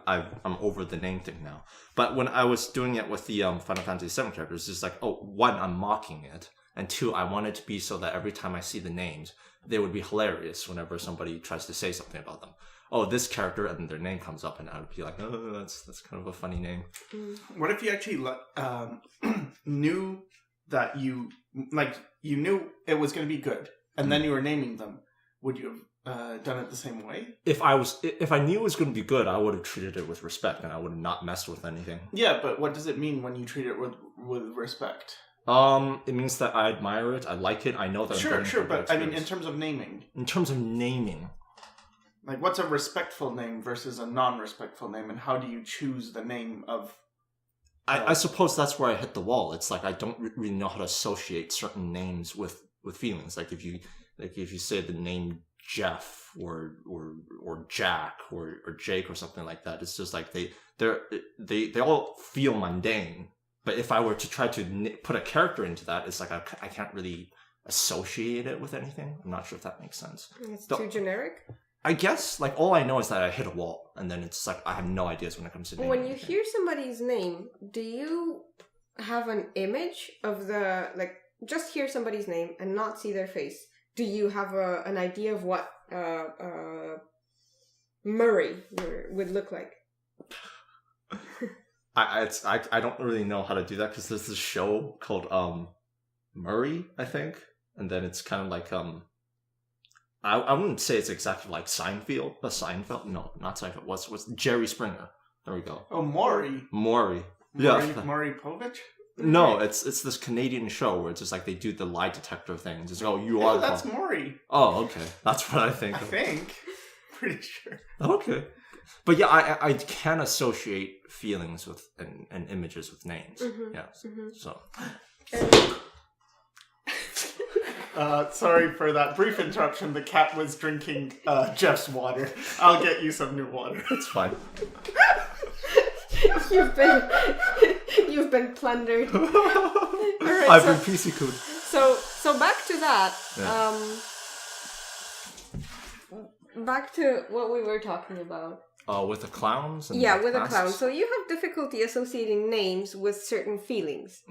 I'm over the name thing now. But when I was doing it with the Final Fantasy VII characters, it's just like, oh, one, I'm mocking it. And two, I want it to be so that every time I see the names, they would be hilarious whenever somebody tries to say something about them. Oh, this character, and then their name comes up, and I would be like, oh, that's kind of a funny name. What if you actually knew that you knew it was going to be good, and then you were naming them? Would you have done it the same way? If I knew it was going to be good, I would have treated it with respect, and I would have not messed with anything. Yeah, but what does it mean when you treat it with respect? It means that I admire it, I like it, I know that. Sure, but I mean, in terms of naming. In terms of naming, like, what's a respectful name versus a non-respectful name, and how do you choose the name of? I suppose that's where I hit the wall. It's like I don't really know how to associate certain names with feelings. Like if you say the name Jeff or Jack or Jake or something like that, it's just like they all feel mundane. But if I were to try to put a character into that, it's like I can't really associate it with anything. I'm not sure if that makes sense. It's too generic? I guess, like, all I know is that I hit a wall, and then it's like I have no ideas when it comes to naming. When you hear somebody's name, do you have an image of just hear somebody's name and not see their face? Do you have an idea of what Murray would look like? I don't really know how to do that because there's this show called Murray, I think, and then it's kind of like I wouldn't say it's exactly like Seinfeld. Seinfeld? No, not Seinfeld. What's Jerry Springer? There we go. Oh, Maury. Yeah. Maury Povich? No, it's this Canadian show where it's just like they do the lie detector thing. It's just, oh, you are. That's Maury. Oh, okay. That's what I think. Pretty sure. Okay. But yeah, I can associate feelings with and images with names. Mm-hmm. Yeah. Mm-hmm. So. Sorry for that brief interruption. The cat was drinking Jeff's water. I'll get you some new water. It's fine. You've been plundered. All right, I've been PC-cooled. So back to that. Yeah. Back to what we were talking about. With the clowns? And with the clowns. So you have difficulty associating names with certain feelings.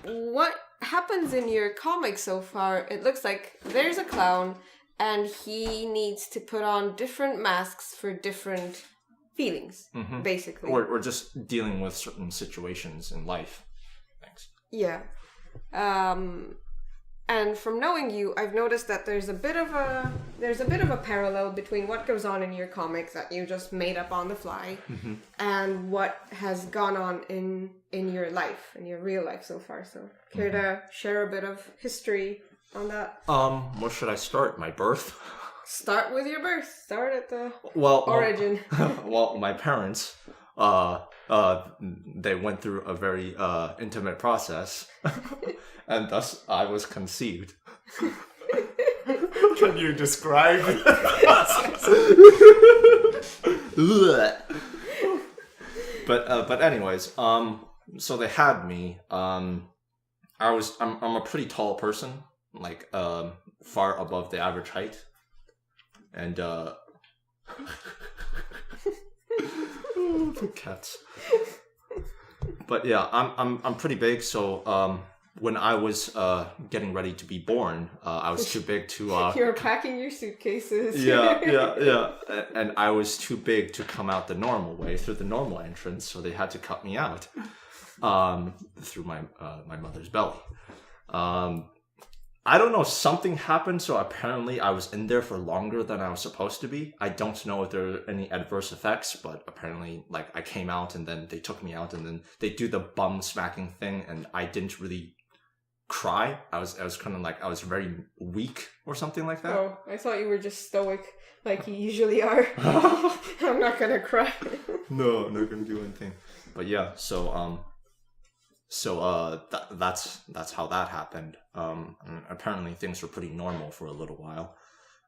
What happens in your comic so far? It looks like there's a clown and he needs to put on different masks for different feelings, basically. Or just dealing with certain situations in life. Thanks. Yeah. And from knowing you, I've noticed that there's a bit of a parallel between what goes on in your comics that you just made up on the fly, and what has gone on in your life, in your real life so far. So, care to share a bit of history on that? Where should I start? My birth? Start with your birth. Start at the origin. Well, my parents, they went through a very intimate process. And thus, I was conceived. Can you describe the process? But anyways, so they had me. I'm a pretty tall person, like far above the average height, and the cats. But yeah, I'm pretty big, so when I was getting ready to be born, I was too big to... You were packing your suitcases. Yeah. And I was too big to come out the normal way, through the normal entrance, so they had to cut me out through my mother's belly. I don't know, something happened, so apparently I was in there for longer than I was supposed to be. I don't know if there are any adverse effects, but apparently, like, I came out and then they took me out and then they do the bum smacking thing and I didn't really cry. I was kind of like, I was very weak or something like that. Oh, I thought you were just stoic like you usually are. I'm not gonna cry. No, I'm not gonna do anything. But yeah, that's how that happened. And apparently things were pretty normal for a little while.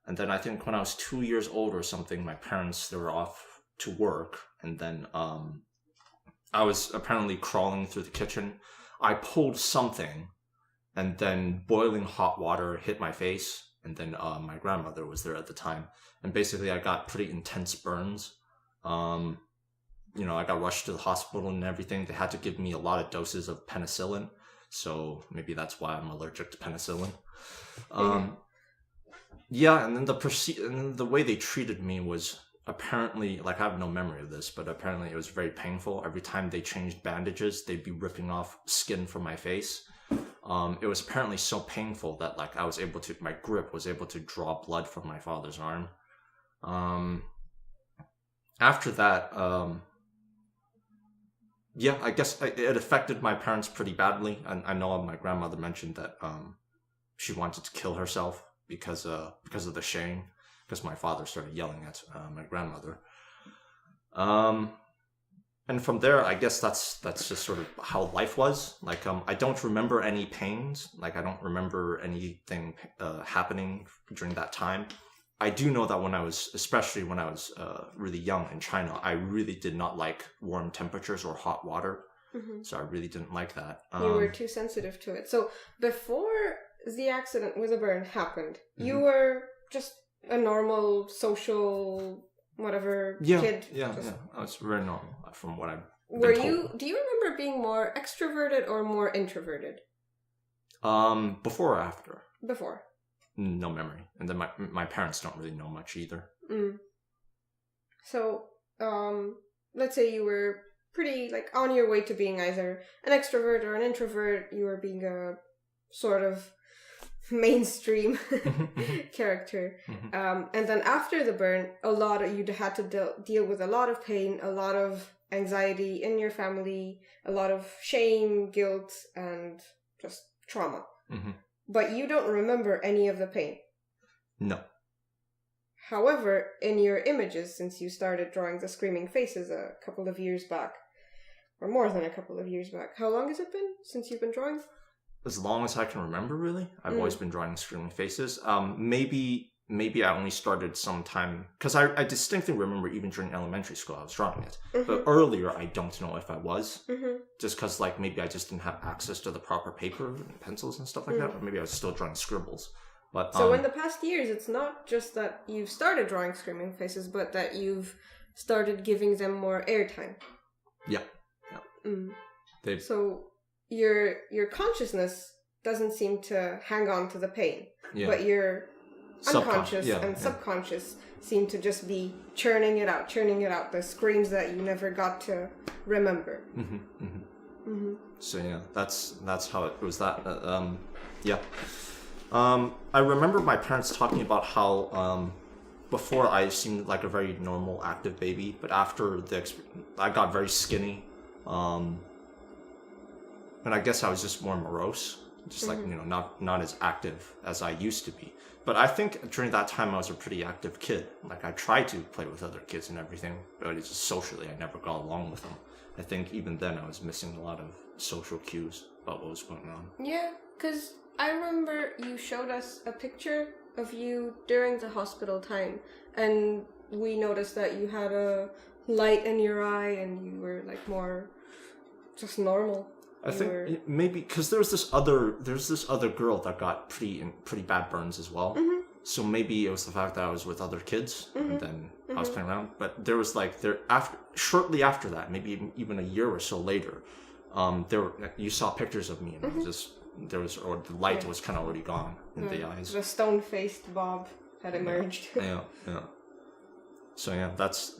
And then I think when I was 2 years old or something, my parents, they were off to work. And then I was apparently crawling through the kitchen. I pulled something and then boiling hot water hit my face. And then my grandmother was there at the time. And basically I got pretty intense burns. I got rushed to the hospital and everything. They had to give me a lot of doses of penicillin. So maybe that's why I'm allergic to penicillin. Yeah, and then the way they treated me was apparently, like, I have no memory of this, but apparently it was very painful. Every time they changed bandages, they'd be ripping off skin from my face. It was apparently so painful that, like, my grip was able to draw blood from my father's arm. After that, yeah, I guess it affected my parents pretty badly. And I know my grandmother mentioned that she wanted to kill herself because of the shame, because my father started yelling at my grandmother. And from there, I guess that's just sort of how life was. Like, I don't remember any pains. Like, I don't remember anything happening during that time. I do know that especially when I was really young in China, I really did not like warm temperatures or hot water. Mm-hmm. So I really didn't like that. You were too sensitive to it. So before the accident with the burn happened, mm-hmm. you were just a normal, social, whatever kid. Yeah. I was very normal from what I've Do you remember being more extroverted or more introverted? Before or after? Before. No memory. And then my parents don't really know much either. Mm. So, let's say you were pretty, like, on your way to being either an extrovert or an introvert. You were being a sort of mainstream character. Mm-hmm. And then after the burn, you had to deal with a lot of pain, a lot of anxiety in your family, a lot of shame, guilt, and just trauma. Mm-hmm. But you don't remember any of the pain. No. However, in your images, since you started drawing the screaming faces a couple of years back, or more than a couple of years back, how long has it been since you've been drawing? As long as I can remember, really. I've always been drawing screaming faces. Maybe I only started sometime, because I distinctly remember even during elementary school I was drawing it. Mm-hmm. But earlier I don't know if I was, just because, like, maybe I just didn't have access to the proper paper and pencils and stuff like that, or maybe I was still drawing scribbles. But so in the past years, it's not just that you've started drawing screaming faces, but that you've started giving them more airtime. Yeah. So your consciousness doesn't seem to hang on to the pain, but your unconscious and subconscious seem to just be churning it out, the screams that you never got to remember. So yeah, that's how it was. That I remember my parents talking about how before I seemed like a very normal, active baby, but after I got very skinny, and I guess I was just more morose, just like, not as active as I used to be. But I think during that time I was a pretty active kid. Like, I tried to play with other kids and everything, but it's just socially I never got along with them. I think even then I was missing a lot of social cues about what was going on. Yeah, because I remember you showed us a picture of you during the hospital time, and we noticed that you had a light in your eye and you were, like, more just normal. I think maybe because there's this other girl that got pretty bad burns as well. Mm-hmm. So maybe it was the fact that I was with other kids and then I was playing around. But there was shortly after that, maybe even a year or so later, you saw pictures of me and the light was kind of already gone in the eyes. The stone-faced Bob had emerged. Yeah. So yeah, that's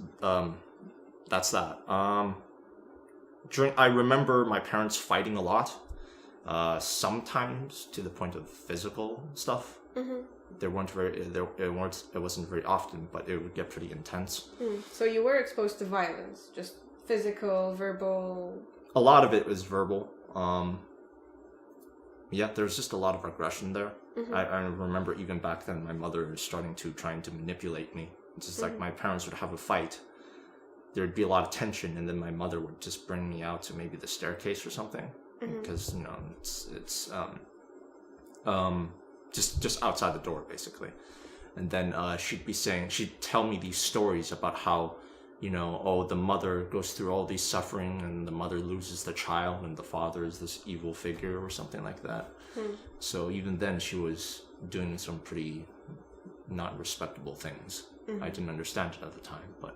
that. I remember my parents fighting a lot, Sometimes to the point of physical stuff. Mm-hmm. It wasn't very often, but it would get pretty intense. So you were exposed to violence, just physical, verbal. A lot of it was verbal. There was just a lot of aggression there. Mm-hmm. I remember even back then, my mother was trying to manipulate me. It's just like my parents would have a fight. There'd be a lot of tension, and then my mother would just bring me out to maybe the staircase or something, because it's just outside the door basically. And then she'd tell me these stories about how, the mother goes through all these suffering, and the mother loses the child, and the father is this evil figure or something like that. So even then, she was doing some pretty not respectable things. I didn't understand it at the time, but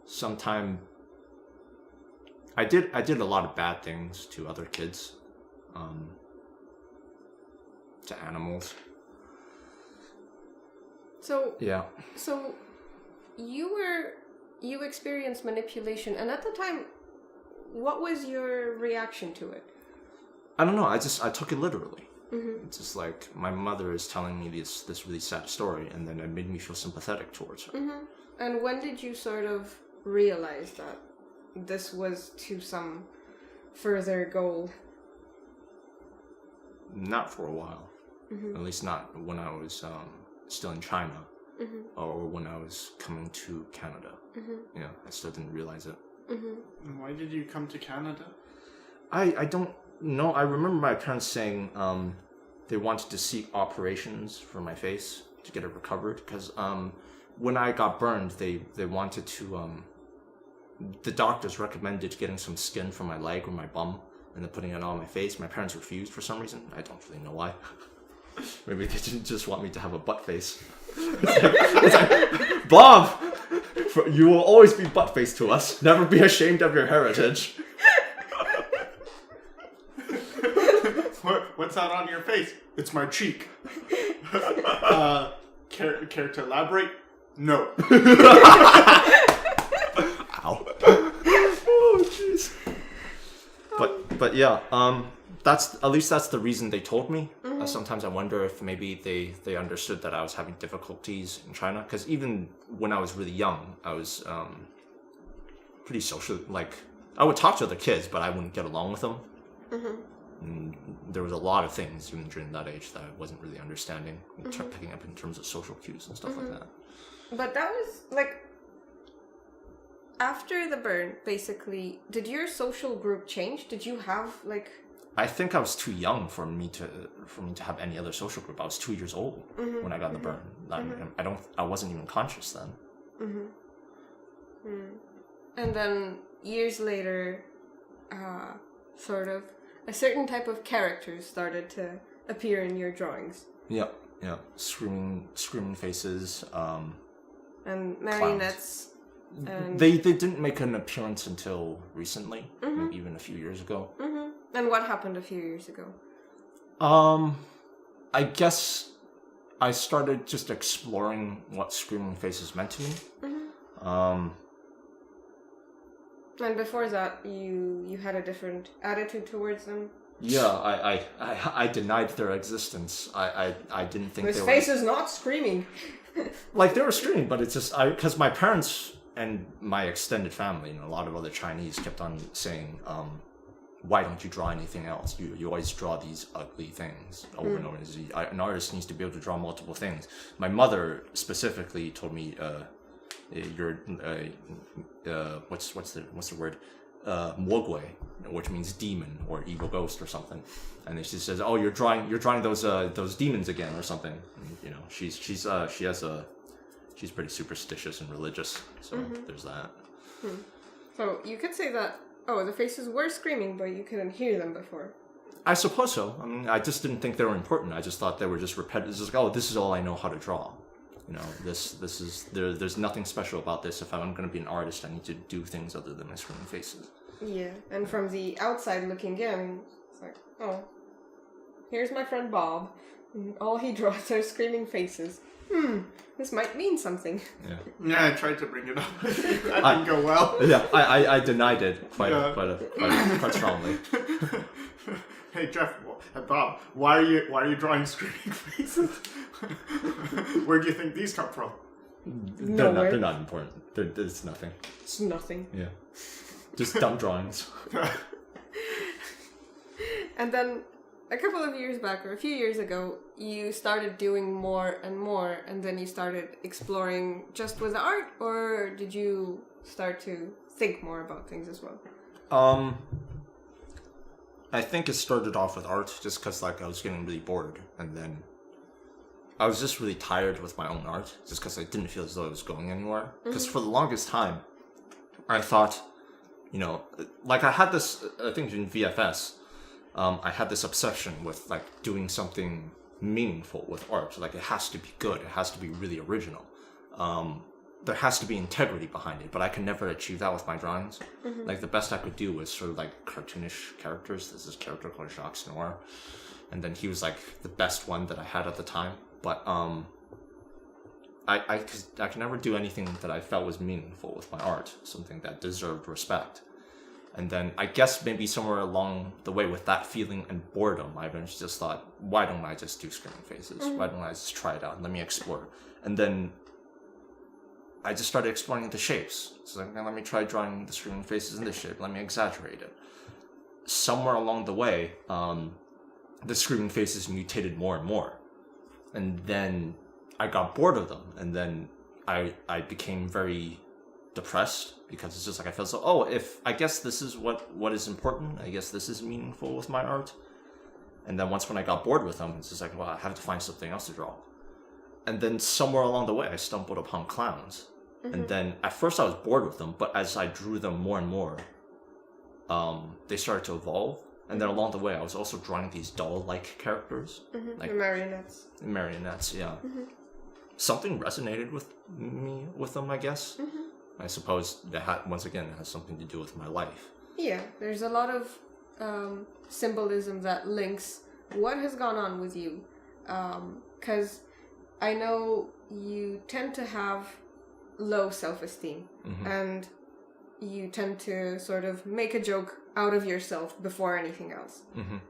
sometime I did a lot of bad things to other kids, to animals. So yeah. So you experienced manipulation, and at the time, what was your reaction to it? I don't know. I took it literally. It's just like my mother is telling me this really sad story, and then it made me feel sympathetic towards her. And when did you sort of realize that this was to some further goal? Not for a while. At least not when I was still in China, or when I was coming to Canada. Yeah, I still didn't realize it. And why did you come to Canada? I don't know. I remember my parents saying they wanted to seek operations for my face to get it recovered, because when I got burned, they wanted to. The doctors recommended getting some skin from my leg or my bum and then putting it on my face. My parents refused for some reason. I don't really know why. Maybe they didn't just want me to have a butt face. It's like, Bob, you will always be butt faced to us. Never be ashamed of your heritage. What's that on your face? It's my cheek. Care to elaborate? No. Ow. Oh, jeez. But yeah, that's the reason they told me. Sometimes I wonder if maybe they understood that I was having difficulties in China, because even when I was really young, I was pretty social. Like, I would talk to other kids, but I wouldn't get along with them. And there was a lot of things even during that age that I wasn't really understanding, picking up in terms of social cues and stuff like that. But that was like after the burn, basically. Did your social group change? Did you have like? I think I was too young for me to have any other social group. I was 2 years old when I got the burn. I wasn't even conscious then. And then years later, sort of a certain type of characters started to appear in your drawings. Yeah. Screaming faces. And marionettes. And They didn't make an appearance until recently, maybe even a few years ago. And what happened a few years ago? I guess I started just exploring what screaming faces meant to me. And before that, you had a different attitude towards them? Yeah, I denied their existence. I didn't think this they face were... is not screaming. Like, they were screaming, but it's just... Because my parents and my extended family and a lot of other Chinese kept on saying, why don't you draw anything else? You always draw these ugly things over and over. An artist needs to be able to draw multiple things. My mother specifically told me, what's the word? 魔鬼, which means demon or evil ghost or something. And then she says, "Oh, you're drawing those demons again or something." And, she's pretty superstitious and religious, so there's that. So you could say that. Oh, the faces were screaming, but you couldn't hear them before. I suppose so. I mean, I just didn't think they were important. I just thought they were just repetitive. It's like, oh, this is all I know how to draw. This is there's nothing special about this. If I'm going to be an artist, I need to do things other than my screaming faces. Yeah, and from the outside looking in, it's like, oh, here's my friend Bob, and all he draws are screaming faces. This might mean something. Yeah. Yeah, I tried to bring it up. That didn't go well. Yeah, I denied it quite strongly. Hey Jeff, Bob, why are you drawing screaming faces? Where do you think these come from? They're not important. It's nothing. It's nothing. Yeah. Just dumb drawings. And then a couple of years back, or a few years ago, you started doing more and more, and then you started exploring just with the art, or did you start to think more about things as well? I think it started off with art just because like I was getting really bored, and then I was just really tired with my own art just because I didn't feel as though it was going anywhere. Because for the longest time, I thought, like I had this, I think in VFS, I had this obsession with like doing something meaningful with art. Like it has to be good. It has to be really original. There has to be integrity behind it, but I could never achieve that with my drawings. Like the best I could do was sort of like cartoonish characters. There's this character called Jacques Noir, and then he was like the best one that I had at the time. But I could never do anything that I felt was meaningful with my art, something that deserved respect. And then I guess maybe somewhere along the way with that feeling and boredom, I eventually just thought, why don't I just do screaming faces? Why don't I just try it out and let me explore? And then I just started exploring the shapes. So like, let me try drawing the screaming faces in this shape. Let me exaggerate it. Somewhere along the way, the screaming faces mutated more and more. And then I got bored of them. And then I became very depressed because it's just like I felt so, if I guess this is what is important. I guess this is meaningful with my art. And then when I got bored with them, it's just like, well, I have to find something else to draw. And then somewhere along the way, I stumbled upon clowns. And then at first I was bored with them, but as I drew them more and more, they started to evolve. And then along the way, I was also drawing these doll-like characters. Like The marionettes. Marionettes, yeah. Something resonated with me with them, I guess. I suppose that once again it has something to do with my life. Yeah, there's a lot of symbolism that links what has gone on with you. Because I know you tend to have low self-esteem, and you tend to sort of make a joke out of yourself before anything else.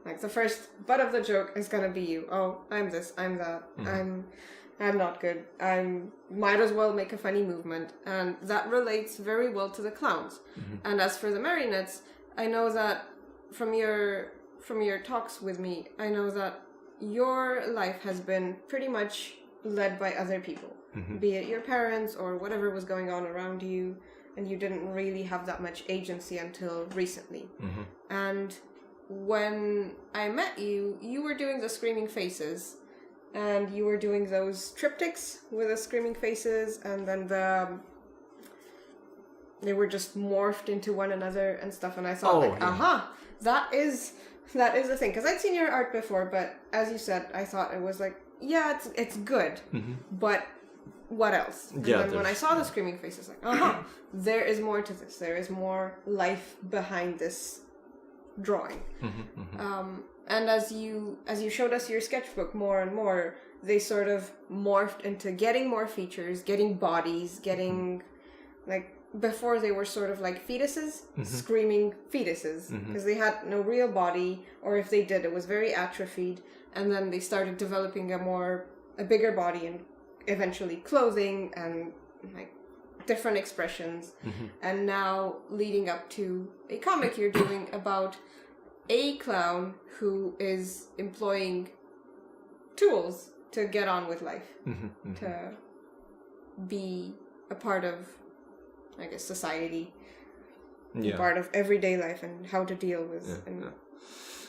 Like the first butt of the joke is gonna be you. Oh, I'm this, I'm that, I'm not good. I might as well make a funny movement, and that relates very well to the clowns. And as for the marionettes, I know that from your talks with me, I know that your life has been pretty much led by other people, be it your parents or whatever was going on around you, and you didn't really have that much agency until recently. And when I met you, you were doing the screaming faces, and you were doing those triptychs with the screaming faces, and then they were just morphed into one another and stuff, and I thought, that is the thing. Because I'd seen your art before, but as you said, I thought it was like, yeah, it's good, but what else? And then when I saw the screaming faces, like, there is more to this. There is more life behind this drawing. And as you showed us your sketchbook more and more, they sort of morphed into getting more features, getting bodies, getting like, before they were sort of like fetuses, screaming fetuses, because they had no real body, or if they did, it was very atrophied. And then they started developing a bigger body, and eventually clothing and like different expressions. And now leading up to a comic you're doing about a clown who is employing tools to get on with life, to be a part of, I guess, society, part of everyday life, and how to deal with.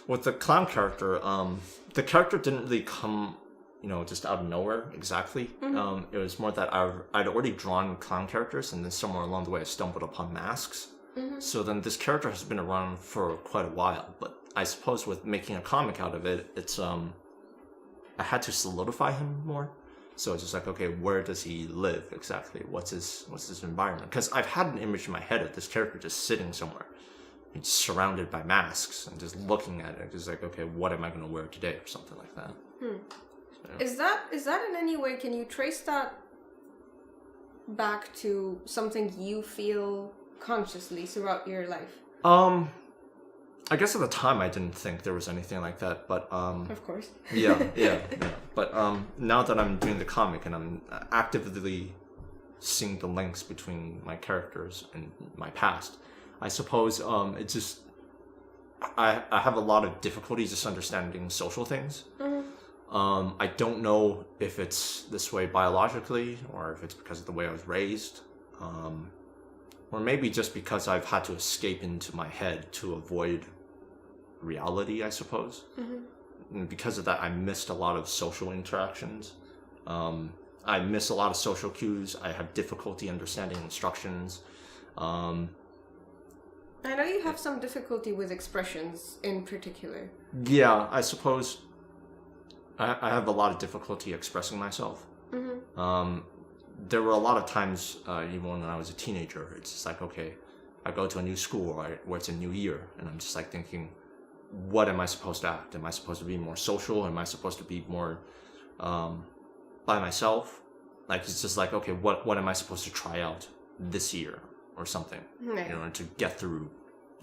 With the clown character, the character didn't really come, just out of nowhere exactly. It was more that I'd already drawn clown characters, and then somewhere along the way I stumbled upon masks. So then this character has been around for quite a while, but I suppose with making a comic out of it, it's I had to solidify him more. So it's just like, okay, where does he live exactly? What's his environment? Because I've had an image in my head of this character just sitting somewhere. He's surrounded by masks and just looking at it, just like, okay, what am I going to wear today or something like that. Is that in any way, can you trace that back to something you feel consciously throughout your life? I guess at the time I didn't think there was anything like that, but Of course. yeah. But now that I'm doing the comic and I'm actively seeing the links between my characters and my past, I suppose it just I have a lot of difficulty just understanding social things. I don't know if it's this way biologically or if it's because of the way I was raised, or maybe just because I've had to escape into my head to avoid reality, I suppose. And because of that, I missed a lot of social interactions. I miss a lot of social cues. I have difficulty understanding instructions. I know you have some difficulty with expressions in particular. Yeah, I suppose I have a lot of difficulty expressing myself. There were a lot of times, even when I was a teenager, it's just like, okay, I go to a new school where it's a new year, and I'm just like thinking, what am I supposed to act? Am I supposed to be more social? Am I supposed to be more by myself? Like, it's just like, okay, what am I supposed to try out this year or something, in order to get through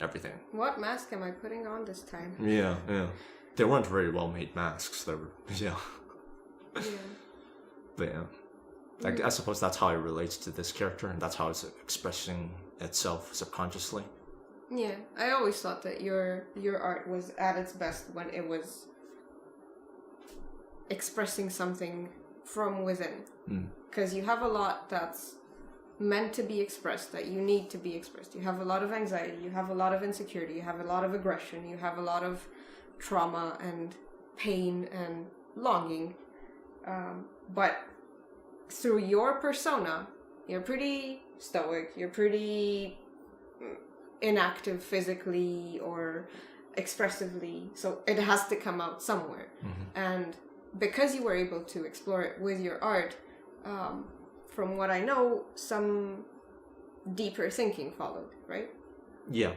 everything? What mask am I putting on this time? Yeah. They weren't very well made masks. They were, yeah. But yeah. I suppose that's how it relates to this character, and that's how it's expressing itself subconsciously. Yeah, I always thought that your art was at its best when it was expressing something from within. Because you have a lot that's meant to be expressed, that you need to be expressed. You have a lot of anxiety, you have a lot of insecurity, you have a lot of aggression, you have a lot of trauma and pain and longing. But through your persona, you're pretty stoic, you're pretty inactive physically or expressively, so it has to come out somewhere. And because you were able to explore it with your art, from what I know, some deeper thinking followed, right? Yeah.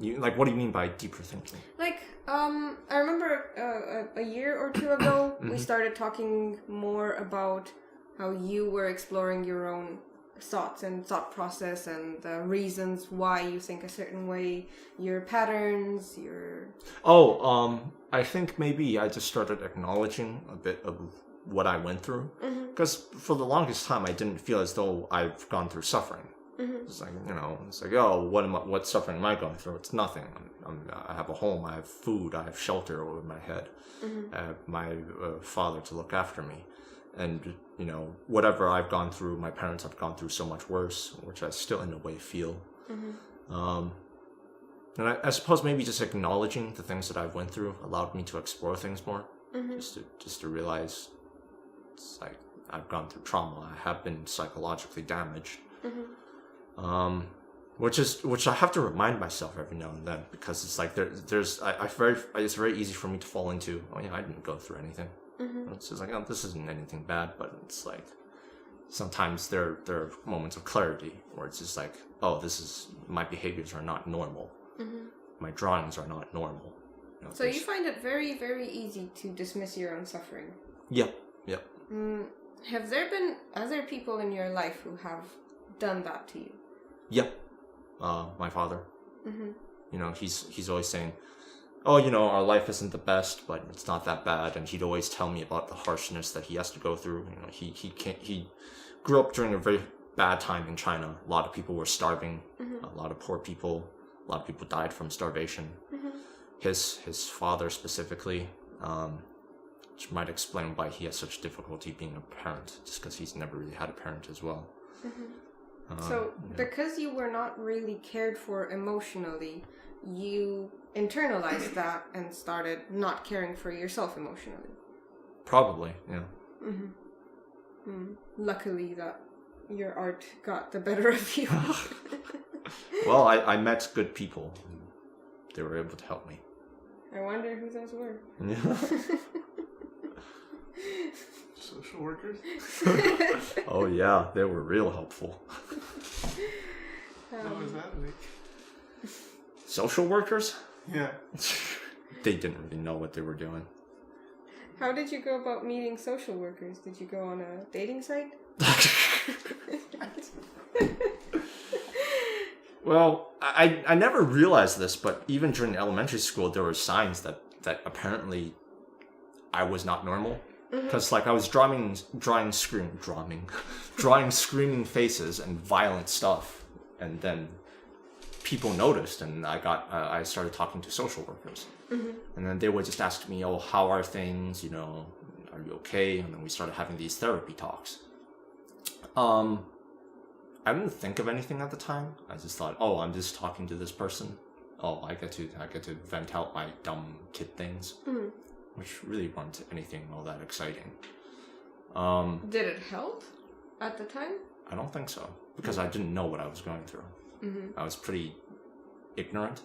You, like, what do you mean by deeper thinking? Like, I remember a year or two ago, we started talking more about how you were exploring your own thoughts and thought process and the reasons why you think a certain way, your patterns, your... I think maybe I just started acknowledging a bit of what I went through. Because for the longest time, I didn't feel as though I've gone through suffering. It's like, it's like, oh, what suffering am I going through? It's nothing. I have a home, I have food, I have shelter over my head. I have my father to look after me. And, whatever I've gone through, my parents have gone through so much worse, which I still in a way feel. And I suppose maybe just acknowledging the things that I've went through allowed me to explore things more. Just to realize it's like I've gone through trauma. I have been psychologically damaged. Which I have to remind myself every now and then, because it's like it's very easy for me to fall into, oh yeah, I didn't go through anything. It's just like, oh, this isn't anything bad, but it's like sometimes there are moments of clarity where it's just like, oh, my behaviors are not normal. My drawings are not normal. So you find it very, very easy to dismiss your own suffering? Yep. Have there been other people in your life who have done that to you? Yep. My father. He's always saying, oh, our life isn't the best, but it's not that bad. And he'd always tell me about the harshness that he has to go through. He grew up during a very bad time in China. A lot of people were starving. A lot of poor people. A lot of people died from starvation. His father specifically, which might explain why he has such difficulty being a parent, just because he's never really had a parent as well. Because you were not really cared for emotionally, you internalized that and started not caring for yourself emotionally. Probably, yeah. Luckily that your art got the better of you. Well, I met good people. They were able to help me. I wonder who those were. Social workers? Oh yeah, they were real helpful. What was that like? Social workers? Yeah. They didn't really know what they were doing. How did you go about meeting social workers? Did you go on a dating site? Well, I never realized this, but even during elementary school, there were signs that apparently I was not normal. Because I was drawing screaming faces and violent stuff, and then people noticed, and I started talking to social workers, and then they would just ask me, "Oh, how are things? You know, are you okay?" And then we started having these therapy talks. I didn't think of anything at the time. I just thought, "Oh, I'm just talking to this person. Oh, I get to vent out my dumb kid things." Which really weren't anything all that exciting. Did it help at the time? I don't think so, because I didn't know what I was going through. I was pretty ignorant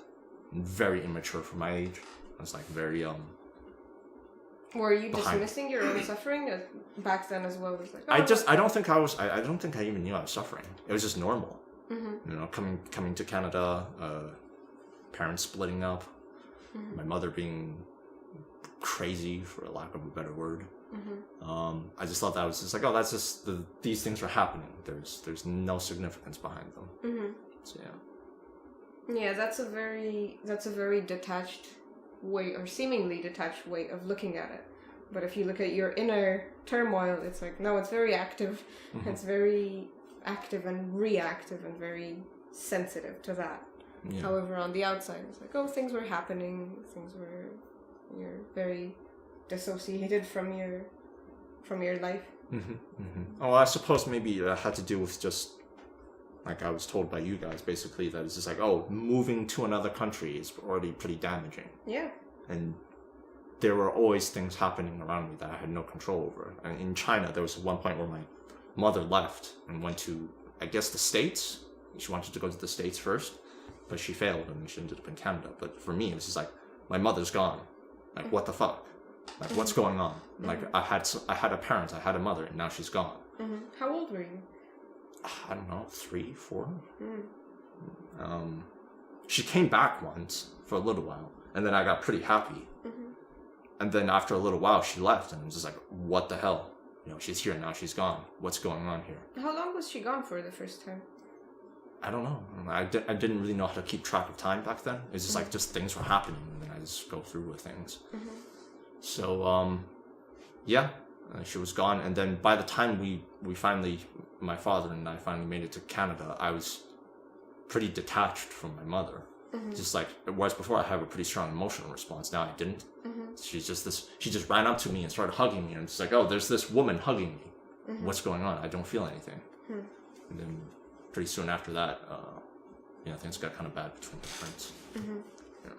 and very immature for my age. I was very Were you dismissing your own suffering back then as well? As I don't think I even knew I was suffering. It was just normal. You know, coming to Canada, parents splitting up, my mother being crazy, for a lack of a better word. I just thought that was just oh, that's just these things are happening. There's no significance behind them. So yeah, that's a very detached way, or seemingly detached way of looking at it. But if you look at your inner turmoil, it's no, it's very active. It's very active and reactive and very sensitive to that. Yeah. However, on the outside, it's oh, things were happening, you're very dissociated from your life. Oh, I suppose maybe it had to do with just I was told by you guys, basically, that it's just oh, moving to another country is already pretty damaging. Yeah. And there were always things happening around me that I had no control over. And in China, there was one point where my mother left and went to, I guess, the States. She wanted to go to the States first, but she failed and she ended up in Canada. But for me, it was just my mother's gone. What the fuck? What's going on? I had a parent, I had a mother, and now she's gone. How old were you? I don't know, 3, 4. She came back once for a little while, and then I got pretty happy. And then after a little while, she left, and I was just what the hell? You know, she's here now, she's gone. What's going on here? How long was she gone for the first time? I don't know. I didn't really know how to keep track of time back then. It was just just things were happening, and then I just go through with things. So, yeah, she was gone, and then by the time we finally, my father and I finally made it to Canada, I was pretty detached from my mother. Just whereas before I had a pretty strong emotional response, now I didn't. She just ran up to me and started hugging me, and it's oh, there's this woman hugging me. What's going on? I don't feel anything. And then pretty soon after that, things got kind of bad between the friends. Yeah.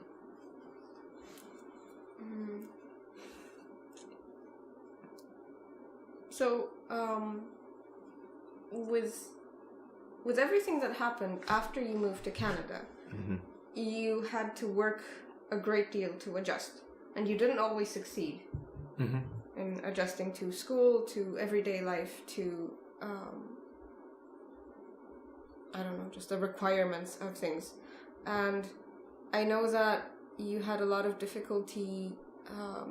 So, with everything that happened after you moved to Canada, you had to work a great deal to adjust, and you didn't always succeed in adjusting to school, to everyday life, to I don't know, just the requirements of things. And I know that you had a lot of difficulty.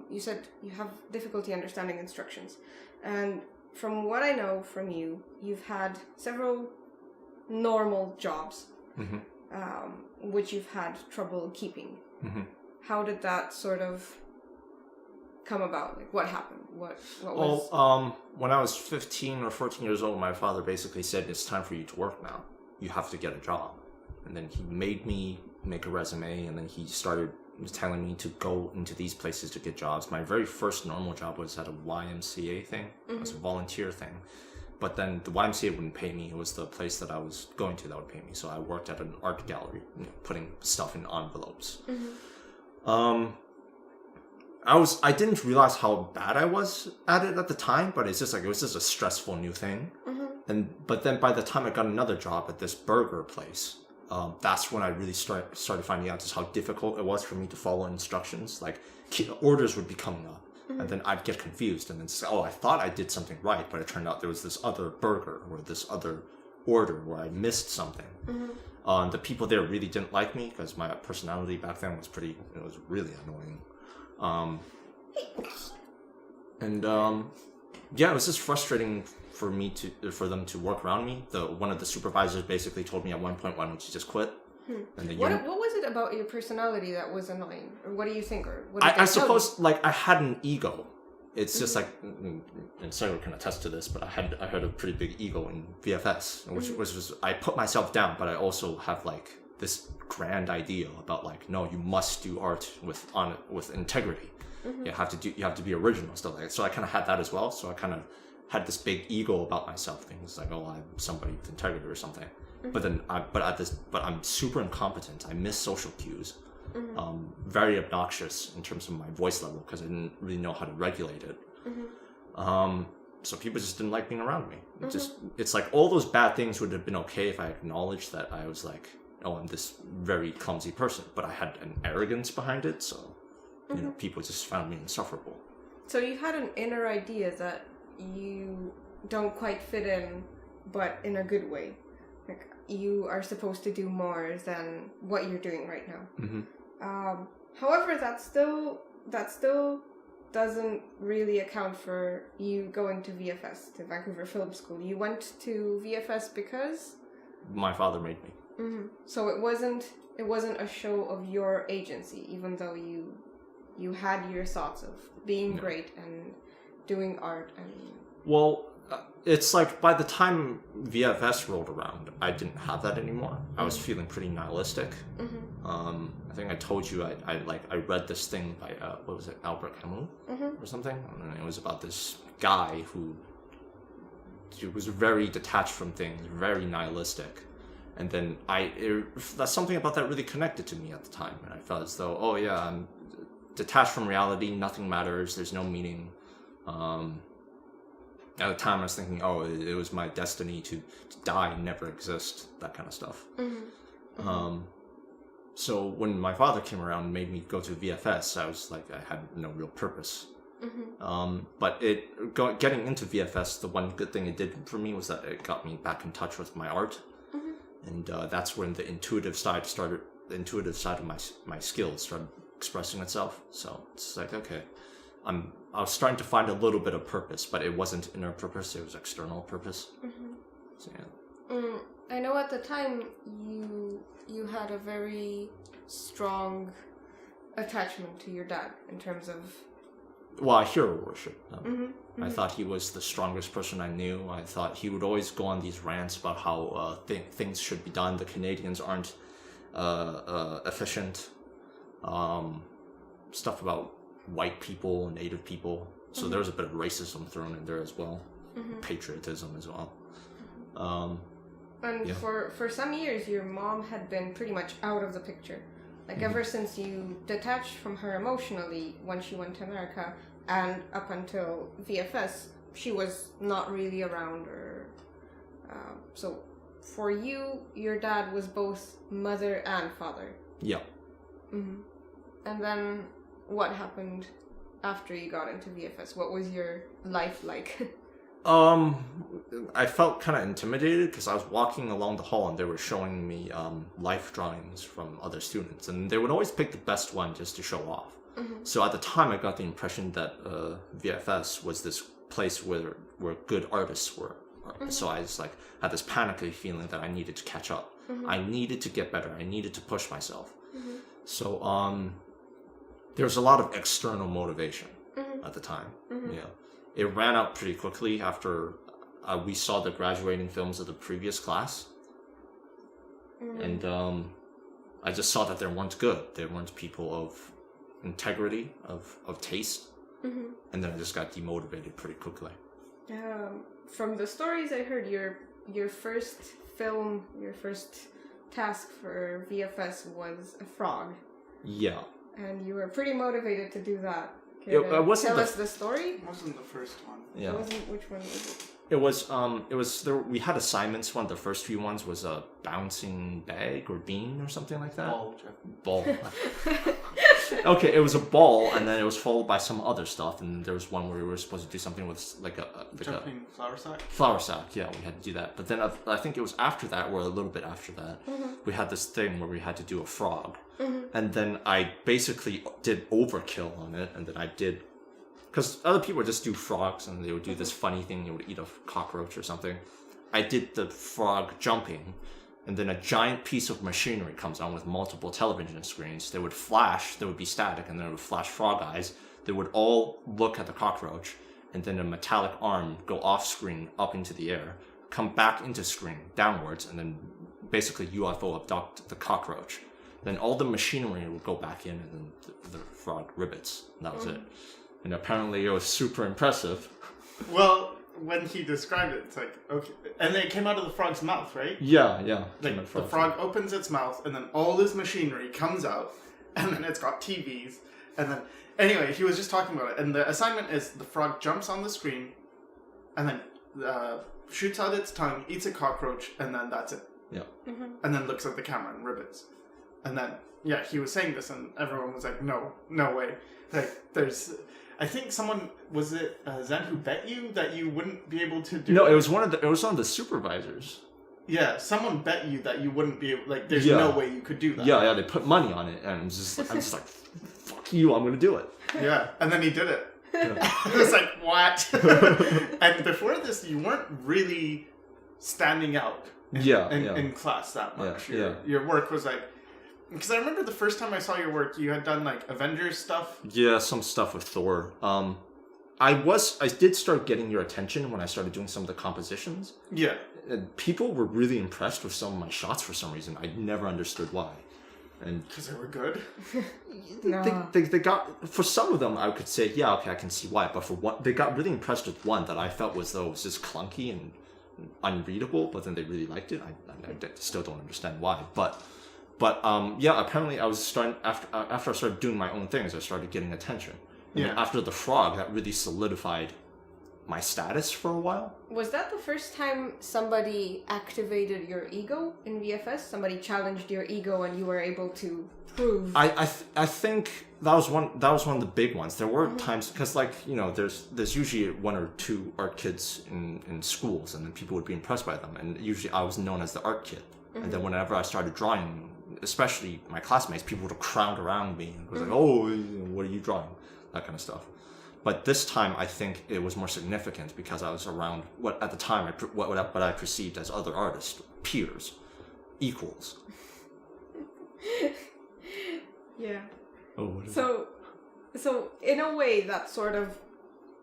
You said you have difficulty understanding instructions, and from what I know from you, you've had several normal jobs, which you've had trouble keeping. How did that sort of come about? What happened? What was... Well, when I was 15 or 14 years old, my father basically said, it's time for you to work now. You have to get a job. And then he made me make a resume, and then he started telling me to go into these places to get jobs. My very first normal job was at a YMCA thing. It was a volunteer thing. But then the YMCA wouldn't pay me. It was the place that I was going to that would pay me. So I worked at an art gallery, putting stuff in envelopes. I didn't realize how bad I was at it at the time, but it's just it was just a stressful new thing. But then by the time I got another job at this burger place, that's when I really started finding out just how difficult it was for me to follow instructions. Orders would be coming up, and then I'd get confused, and then say, oh, I thought I did something right, but it turned out there was this other burger or this other order where I missed something. The people there really didn't like me because my personality back then was really annoying. And yeah, it was just frustrating for them to work around me. One of the supervisors basically told me at one point, "Why don't you just quit?" And what was it about your personality that was annoying, or what do you think, or what I suppose like I had an ego. It's just like, and Sycra can attest to this, but I had a pretty big ego in VFS, which was I put myself down, but I also have like this grand idea about like, no, you must do art with integrity. You have to be original, stuff like that. So I kind of had that as well. So I kind of had this big ego about myself, things like, oh, I'm somebody with integrity or something. But then I'm super incompetent. I miss social cues. Very obnoxious in terms of my voice level because I didn't really know how to regulate it. So people just didn't like being around me. It's like all those bad things would have been okay if I acknowledged that I was like, oh, I'm this very clumsy person, but I had an arrogance behind it, so you know, people just found me insufferable. So you had an inner idea that you don't quite fit in, but in a good way. Like you are supposed to do more than what you're doing right now. However, that still doesn't really account for you going to VFS, to Vancouver Film School. You went to VFS because my father made me. So it wasn't a show of your agency, even though you had your thoughts of being great and doing art and. Well, it's like by the time VFS rolled around, I didn't have that anymore. I was feeling pretty nihilistic. I think I told you I read this thing by what was it, Albert Camus or something, and it was about this guy who was very detached from things, very nihilistic, and then that's something about that really connected to me at the time, and I felt as though, oh yeah, I'm detached from reality, nothing matters, there's no meaning. At the time I was thinking, oh, it was my destiny to die and never exist, that kind of stuff. So when my father came around and made me go to VFS, I was like, I had no real purpose. But getting into VFS, the one good thing it did for me was that it got me back in touch with my art. And that's when the intuitive side of my skills started expressing itself. So it's like, okay, I was starting to find a little bit of purpose, but it wasn't inner purpose, it was external purpose. So yeah. I know at the time you had a very strong attachment to your dad in terms of... Well, I hero worship him. I thought he was the strongest person I knew. I thought he would always go on these rants about how things should be done. The Canadians aren't efficient. Stuff about white people and native people. So there was a bit of racism thrown in there as well. Patriotism as well. And for some years, your mom had been pretty much out of the picture. Like ever since you detached from her emotionally when she went to America, and up until VFS, she was not really around. So for you, your dad was both mother and father. Yeah. And then what happened after you got into VFS? What was your life like? I felt kind of intimidated because I was walking along the hall and they were showing me life drawings from other students, and they would always pick the best one just to show off. So at the time I got the impression that VFS was this place where good artists were. So I just had this panicky feeling that I needed to catch up. I needed to get better. I needed to push myself. So there was a lot of external motivation at the time. Yeah. It ran out pretty quickly after we saw the graduating films of the previous class. And I just saw that they weren't good. They weren't people of integrity, of taste. And then I just got demotivated pretty quickly. From the stories I heard, your first film, your first task for VFS was a frog. Yeah. And you were pretty motivated to do that. Tell us the story? It wasn't the first one. Yeah. Which one was it? It was there. We had assignments. One of the first few ones was a bouncing bag or bean or something like that. Ball. Okay, it was a ball, and then it was followed by some other stuff, and there was one where we were supposed to do something with jumping flour sack. Flour sack, yeah, we had to do that. But then I think it was after that, or a little bit after that, we had this thing where we had to do a frog, and then I basically did overkill on it, and then I did because other people would just do frogs and they would do this funny thing. They would eat a cockroach or something. I did the frog jumping, and then a giant piece of machinery comes on with multiple television screens. They would flash, there would be static, and then it would flash frog eyes. They would all look at the cockroach, and then a metallic arm go off screen up into the air, come back into screen downwards, and then basically UFO abduct the cockroach. Then all the machinery would go back in, and then the frog ribbits. And that was it. And apparently it was super impressive. Well, when he described it, it's like, okay. And then it came out of the frog's mouth, right? Yeah. Like, the frog opens its mouth, and then all this machinery comes out, and then it's got TVs, and then... Anyway, he was just talking about it, and the assignment is the frog jumps on the screen, and then shoots out its tongue, eats a cockroach, and then that's it. Yeah. And then looks at the camera and ribbits. And then, yeah, he was saying this, and everyone was like, no way. Like, there's... I think someone, was it Zen who bet you that you wouldn't be able to do No, it was one of the supervisors. Yeah, someone bet you that you wouldn't be able, like, there's no way you could do that. Yeah, they put money on it, and I'm just like, fuck you, I'm gonna do it. Yeah, and then he did it. Yeah. It was like, what? And before this, you weren't really standing out in class that much. Your work was like, because I remember the first time I saw your work, you had done like Avengers stuff. Yeah, some stuff with Thor. I did start getting your attention when I started doing some of the compositions. Yeah. And people were really impressed with some of my shots for some reason. I never understood why. And because they were good. They got, for some of them I could say, yeah, okay, I can see why. But for one, they got really impressed with one that I felt was though it was just clunky and unreadable. But then they really liked it. I still don't understand why. But yeah, apparently I was starting after I started doing my own things. I started getting attention. And then after the frog, that really solidified my status for a while. Was that the first time somebody activated your ego in VFS? Somebody challenged your ego and you were able to prove? I think that was one of the big ones. There were times, because like, you know, there's usually one or two art kids in schools, and then people would be impressed by them, and usually I was known as the art kid. And then whenever I started drawing, especially my classmates, people would crowd around me and was like, oh, what are you drawing? That kind of stuff. But this time, I think it was more significant because I was around what at the time what I perceived as other artists, peers, equals. Yeah. Oh. What is so in a way, that sort of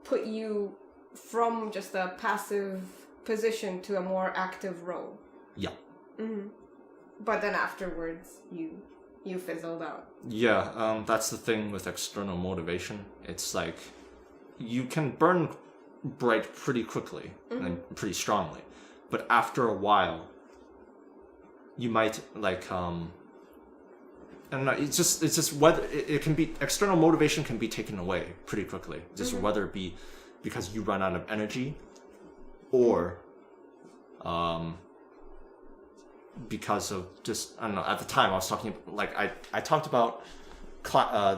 put you from just a passive position to a more active role. Yeah. Mm-hmm. But then afterwards, you fizzled out. Yeah. That's the thing with external motivation. It's like, you can burn bright pretty quickly and pretty strongly, but after a while, you might like I don't know. It's just whether it can be, external motivation can be taken away pretty quickly. Just whether it be because you run out of energy, or because of just, I don't know. At the time, I was talking like I talked about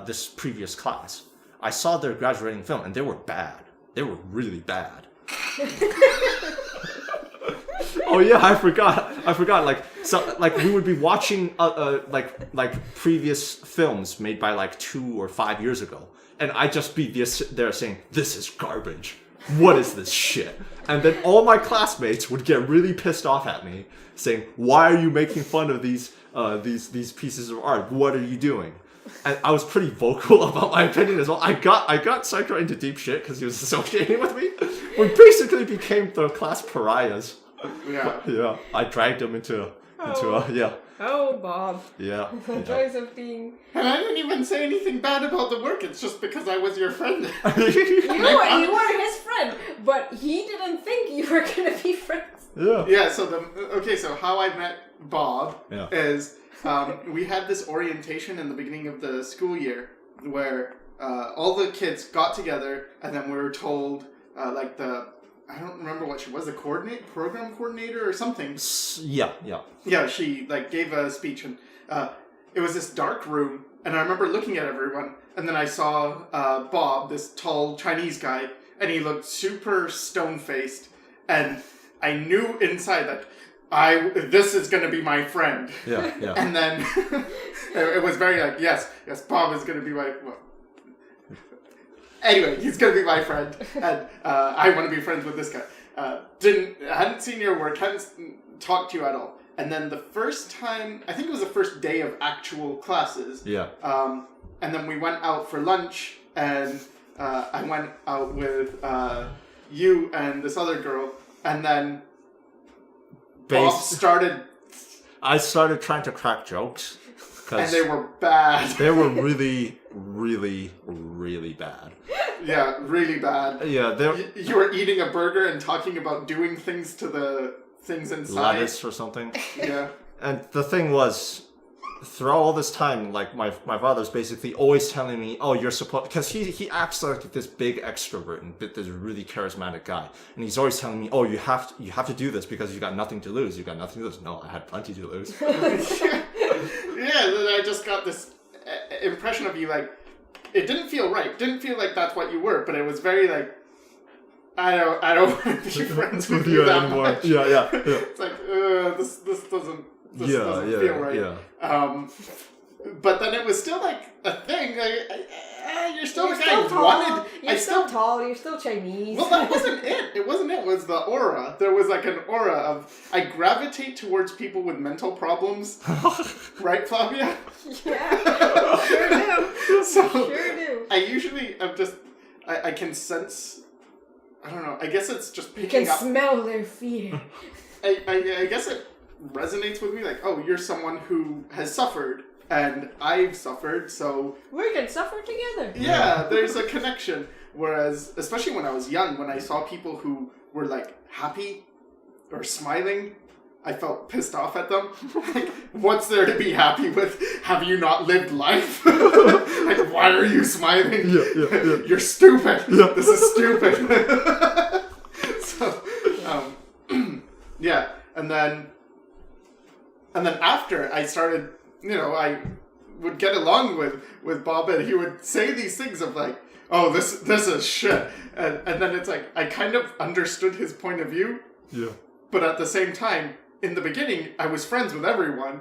this previous class. I saw their graduating film, and they were bad. They were really bad. Oh yeah, I forgot. Like we would be watching like previous films made by like 2 or 5 years ago, and I'd just be there saying, "This is garbage. What is this shit?" And then all my classmates would get really pissed off at me, saying, "Why are you making fun of these pieces of art? What are you doing?" And I was pretty vocal about my opinion as well. I got Sycra into deep shit because he was associating with me. We basically became the class pariahs. Yeah. Yeah. I dragged him into yeah. Oh, Bob. Yeah. The joys of being... And I didn't even say anything bad about the work. It's just because I was your friend. You know what? You were his friend, but he didn't think you were going to be friends. Yeah. Yeah, so how I met Bob is... we had this orientation in the beginning of the school year where all the kids got together, and then we were told, I don't remember what she was, the program coordinator or something. Yeah. Yeah, she gave a speech, and it was this dark room, and I remember looking at everyone, and then I saw Bob, this tall Chinese guy, and he looked super stone-faced, and I knew inside that this is going to be my friend. Yeah. And then it was very yes, Bob is going to be my... Well. Anyway, he's gonna be my friend, and I want to be friends with this guy. Hadn't seen your work, hadn't talked to you at all. And then the first time, I think it was the first day of actual classes. Yeah. And then we went out for lunch, and I went out with you and this other girl, and then Bob started... I started trying to crack jokes. And they were bad. They were really, really, really bad. Yeah, really bad. Yeah, you were eating a burger and talking about doing things to the things inside. Lettuce or something. Yeah. And the thing was, throughout all this time, like my father's basically always telling me, "Oh, you're supposed," because he acts like this big extrovert and this really charismatic guy, and he's always telling me, "Oh, you have to do this because you got nothing to lose. You got nothing to lose." No, I had plenty to lose. Yeah, then I just got this impression of you, like, it didn't feel right. Didn't feel like that's what you were, but it was very like, I don't want to be friends with you that anymore. much. Yeah. It's like, this doesn't feel right. Yeah. But then it was still like a thing. You're still the guy still who tall. wanted. You're still tall. You're still Chinese. Well, that wasn't it. It wasn't it. It was the aura. There was like an aura of I gravitate towards people with mental problems. Right, Flavia? Yeah. Sure do. Sure do. I usually I can sense. I don't know. I guess it's just picking up. You can smell their fear. I guess it resonates with me. Like, oh, you're someone who has suffered. And I've suffered, so... We can suffer together. Yeah, there's a connection. Whereas, especially when I was young, when I saw people who were, like, happy or smiling, I felt pissed off at them. Like, what's there to be happy with? Have you not lived life? Like, why are you smiling? Yeah. You're stupid. Yeah. This is stupid. So, yeah. And then after I started... I would get along with Bob, and he would say these things of like, oh, this is shit. And then it's like, I kind of understood his point of view. Yeah. But at the same time, in the beginning, I was friends with everyone.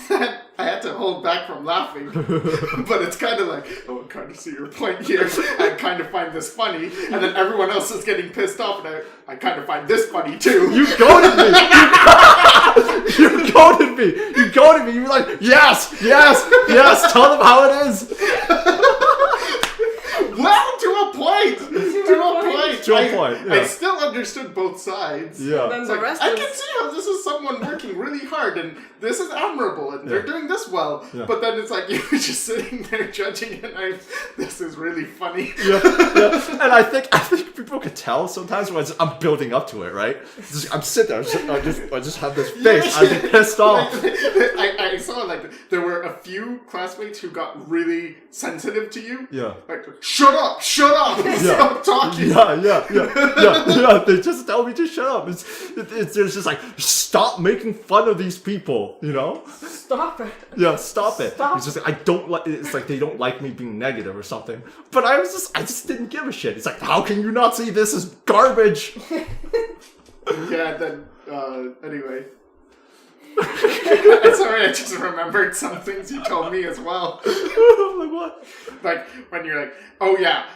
And I had to hold back from laughing. But it's kind of like, oh, I kind of see your point here. I kind of find this funny. And then everyone else is getting pissed off, and I kind of find this funny too. You goaded me! You goaded me! You goaded me! You were like, yes! Tell them how it is! Well, to a point! To a point, yeah. I still understood both sides. Yeah. Then Like, I can see how this is someone working really hard, and this is admirable, and they're doing this well. Yeah. But then it's like, you're just sitting there judging, and this is really funny. Yeah. And I think people can tell sometimes when I'm building up to it, right? I'm sitting there, I just have this face, I get pissed off. I saw, like, there were a few classmates who got really sensitive to you. Yeah. Like, shut up, stop talking. Yeah. They just tell me to shut up. It's just like, stop making fun of these people, Stop it. Yeah, stop it. Stop. It's just like, I don't like. It's like they don't like me being negative or something. But I just didn't give a shit. It's like, how can you not see this as garbage? Yeah. Then anyway. Sorry, I just remembered some things you told me as well. Like what? Like when you're like, oh yeah,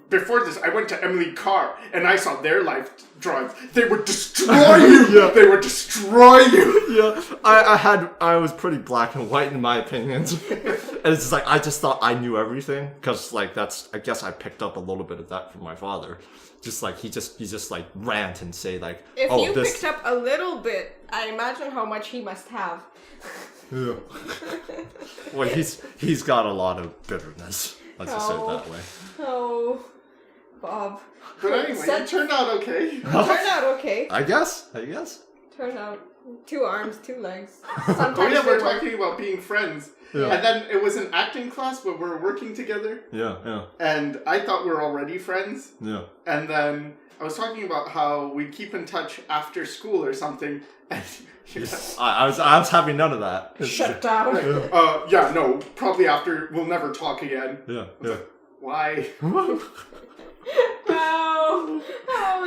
before this I went to Emily Carr and I saw their life drawings. They would destroy you. Yeah. They would destroy you. Yeah, I was pretty black and white in my opinions. And it's just like, I just thought I knew everything. Because like I guess I picked up a little bit of that from my father. Just like, he just like rant and say like, if you picked up a little bit, I imagine how much he must have. Yeah. Well, he's got a lot of bitterness. Let's just say it that way. Oh, Bob. But anyway, it turned out okay. Turned out okay. I guess. Turned out 2 arms, 2 legs. Oh yeah, we're talking about being friends. Yeah. And then it was an acting class where we're working together. Yeah. And I thought we were already friends. Yeah. And then I was talking about how we keep in touch after school or something. And I was having none of that. Shut down. Yeah, no, probably after we'll never talk again. Yeah. Why? Oh,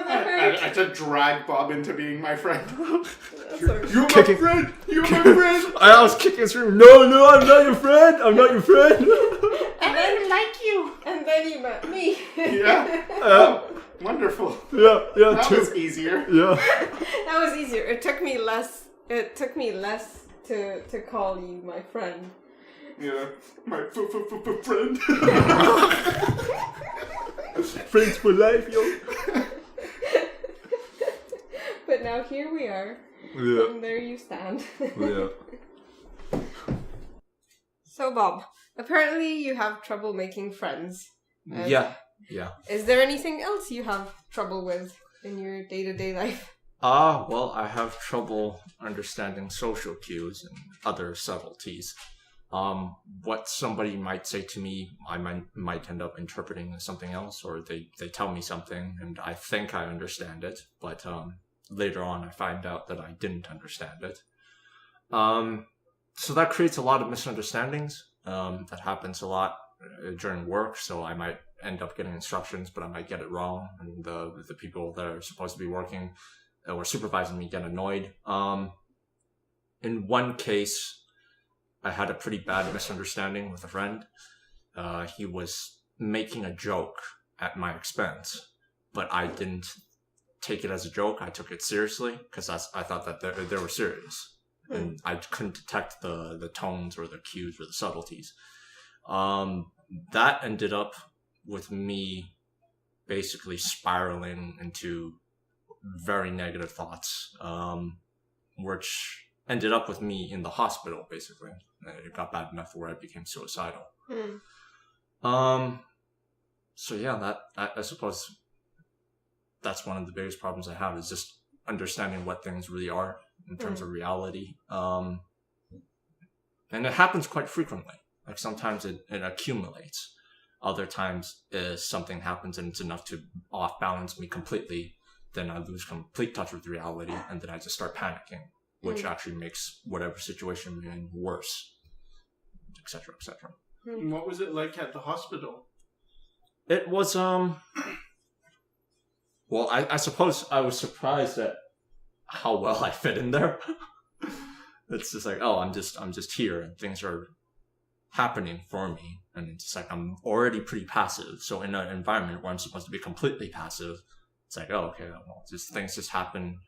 that hurt. I had to drag Bob into being my friend. You're my friend. You're my friend. I was kicking and screaming, no, I'm not your friend. And then like you. you. And then you met me. Yeah. Wonderful. Yeah, That was easier. Yeah. That was easier. It took me less to call you my friend. Yeah. My friend. Friends for life, yo. But now here we are. Yeah. And there you stand. Yeah. So Bob, apparently you have trouble making friends. Yeah. Is there anything else you have trouble with in your day-to-day life? Well, I have trouble understanding social cues and other subtleties. What somebody might say to me, I might end up interpreting as something else, or they tell me something and I think I understand it, but later on I find out that I didn't understand it. So that creates a lot of misunderstandings. That happens a lot during work, so I might end up getting instructions, but I might get it wrong, and the people that are supposed to be working or supervising me get annoyed. In one case, I had a pretty bad misunderstanding with a friend. He was making a joke at my expense, but I didn't take it as a joke. I took it seriously because I thought that they were serious. And I couldn't detect the tones or the cues or the subtleties. That ended up with me basically spiraling into very negative thoughts, which ended up with me in the hospital, basically. It got bad enough where I became suicidal. So yeah, I suppose that's one of the biggest problems I have, is just understanding what things really are in terms of reality. And it happens quite frequently. Like sometimes it accumulates. Other times something happens and it's enough to off balance me completely. Then I lose complete touch with reality, and then I just start panicking, which actually makes whatever situation we're in worse, etc., etc. What was it like at the hospital? It was well, I suppose I was surprised at how well I fit in there. It's just like, oh, I'm just here and things are happening for me, and it's just like I'm already pretty passive. So in an environment where I'm supposed to be completely passive, it's like, oh, okay, well, things just happen.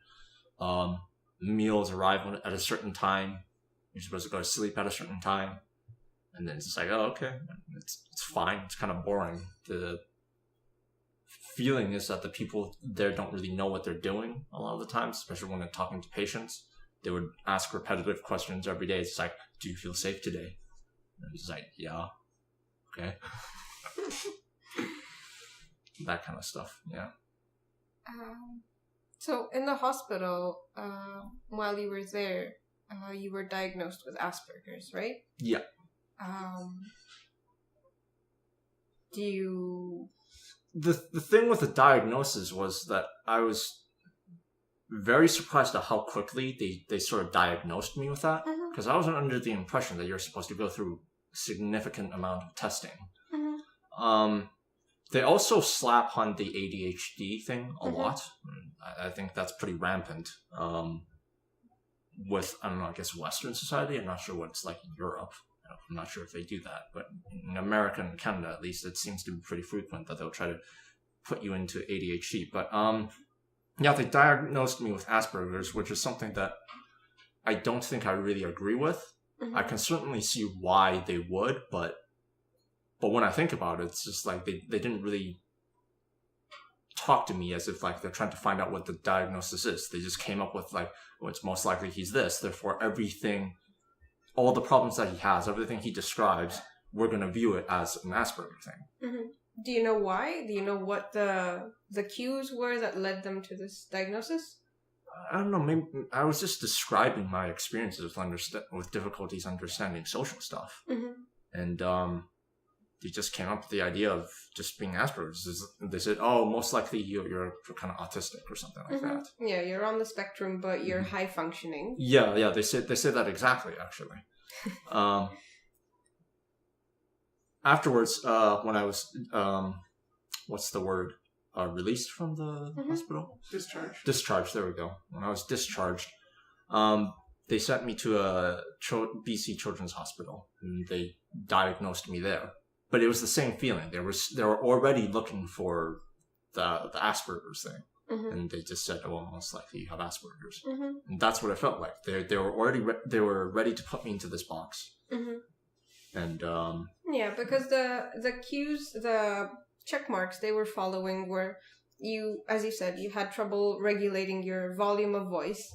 Meals arrive at a certain time. You're supposed to go to sleep at a certain time, and then it's just like, oh, okay, it's fine. It's kind of boring. The feeling is that the people there don't really know what they're doing a lot of the times, especially when they're talking to patients. They would ask repetitive questions every day. It's like, do you feel safe today? And it's like, yeah, okay. That kind of stuff, yeah. So in the hospital, while you were there, you were diagnosed with Asperger's, right? Yeah. Do you... The thing with the diagnosis was that I was very surprised at how quickly they sort of diagnosed me with that, because I wasn't under the impression that you're supposed to go through a significant amount of testing. They also slap on the ADHD thing a lot. I think that's pretty rampant with, I don't know, I guess Western society. I'm not sure what it's like in Europe. I'm not sure if they do that, but in America and Canada, at least, it seems to be pretty frequent that they'll try to put you into ADHD. But yeah, they diagnosed me with Asperger's, which is something that I don't think I really agree with. I can certainly see why they would, but when I think about it, it's just like they didn't really talk to me as if like they're trying to find out what the diagnosis is. They just came up with like, well, it's most likely he's this, therefore everything, all the problems that he has, everything he describes, we're going to view it as an Asperger thing. Do you know why? Do you know what the cues were that led them to this diagnosis? I don't know. Maybe I was just describing my experiences with difficulties understanding social stuff, and they just came up with the idea of just being Asperger's. They said, "Oh, most likely you're kind of autistic or something like that." Yeah, you're on the spectrum, but you're high functioning. Yeah. They said that exactly, actually. Afterwards, when I was what's the word? Released from the hospital? Discharged, there we go. When I was discharged, they sent me to a BC Children's Hospital, and they diagnosed me there. but it was the same feeling. They were already looking for the Asperger's thing, and they just said, "Oh, most likely you have Asperger's," and that's what it felt like. They were already they were ready to put me into this box, and yeah, because the cues, the check marks they were following were, you, as you said, you had trouble regulating your volume of voice.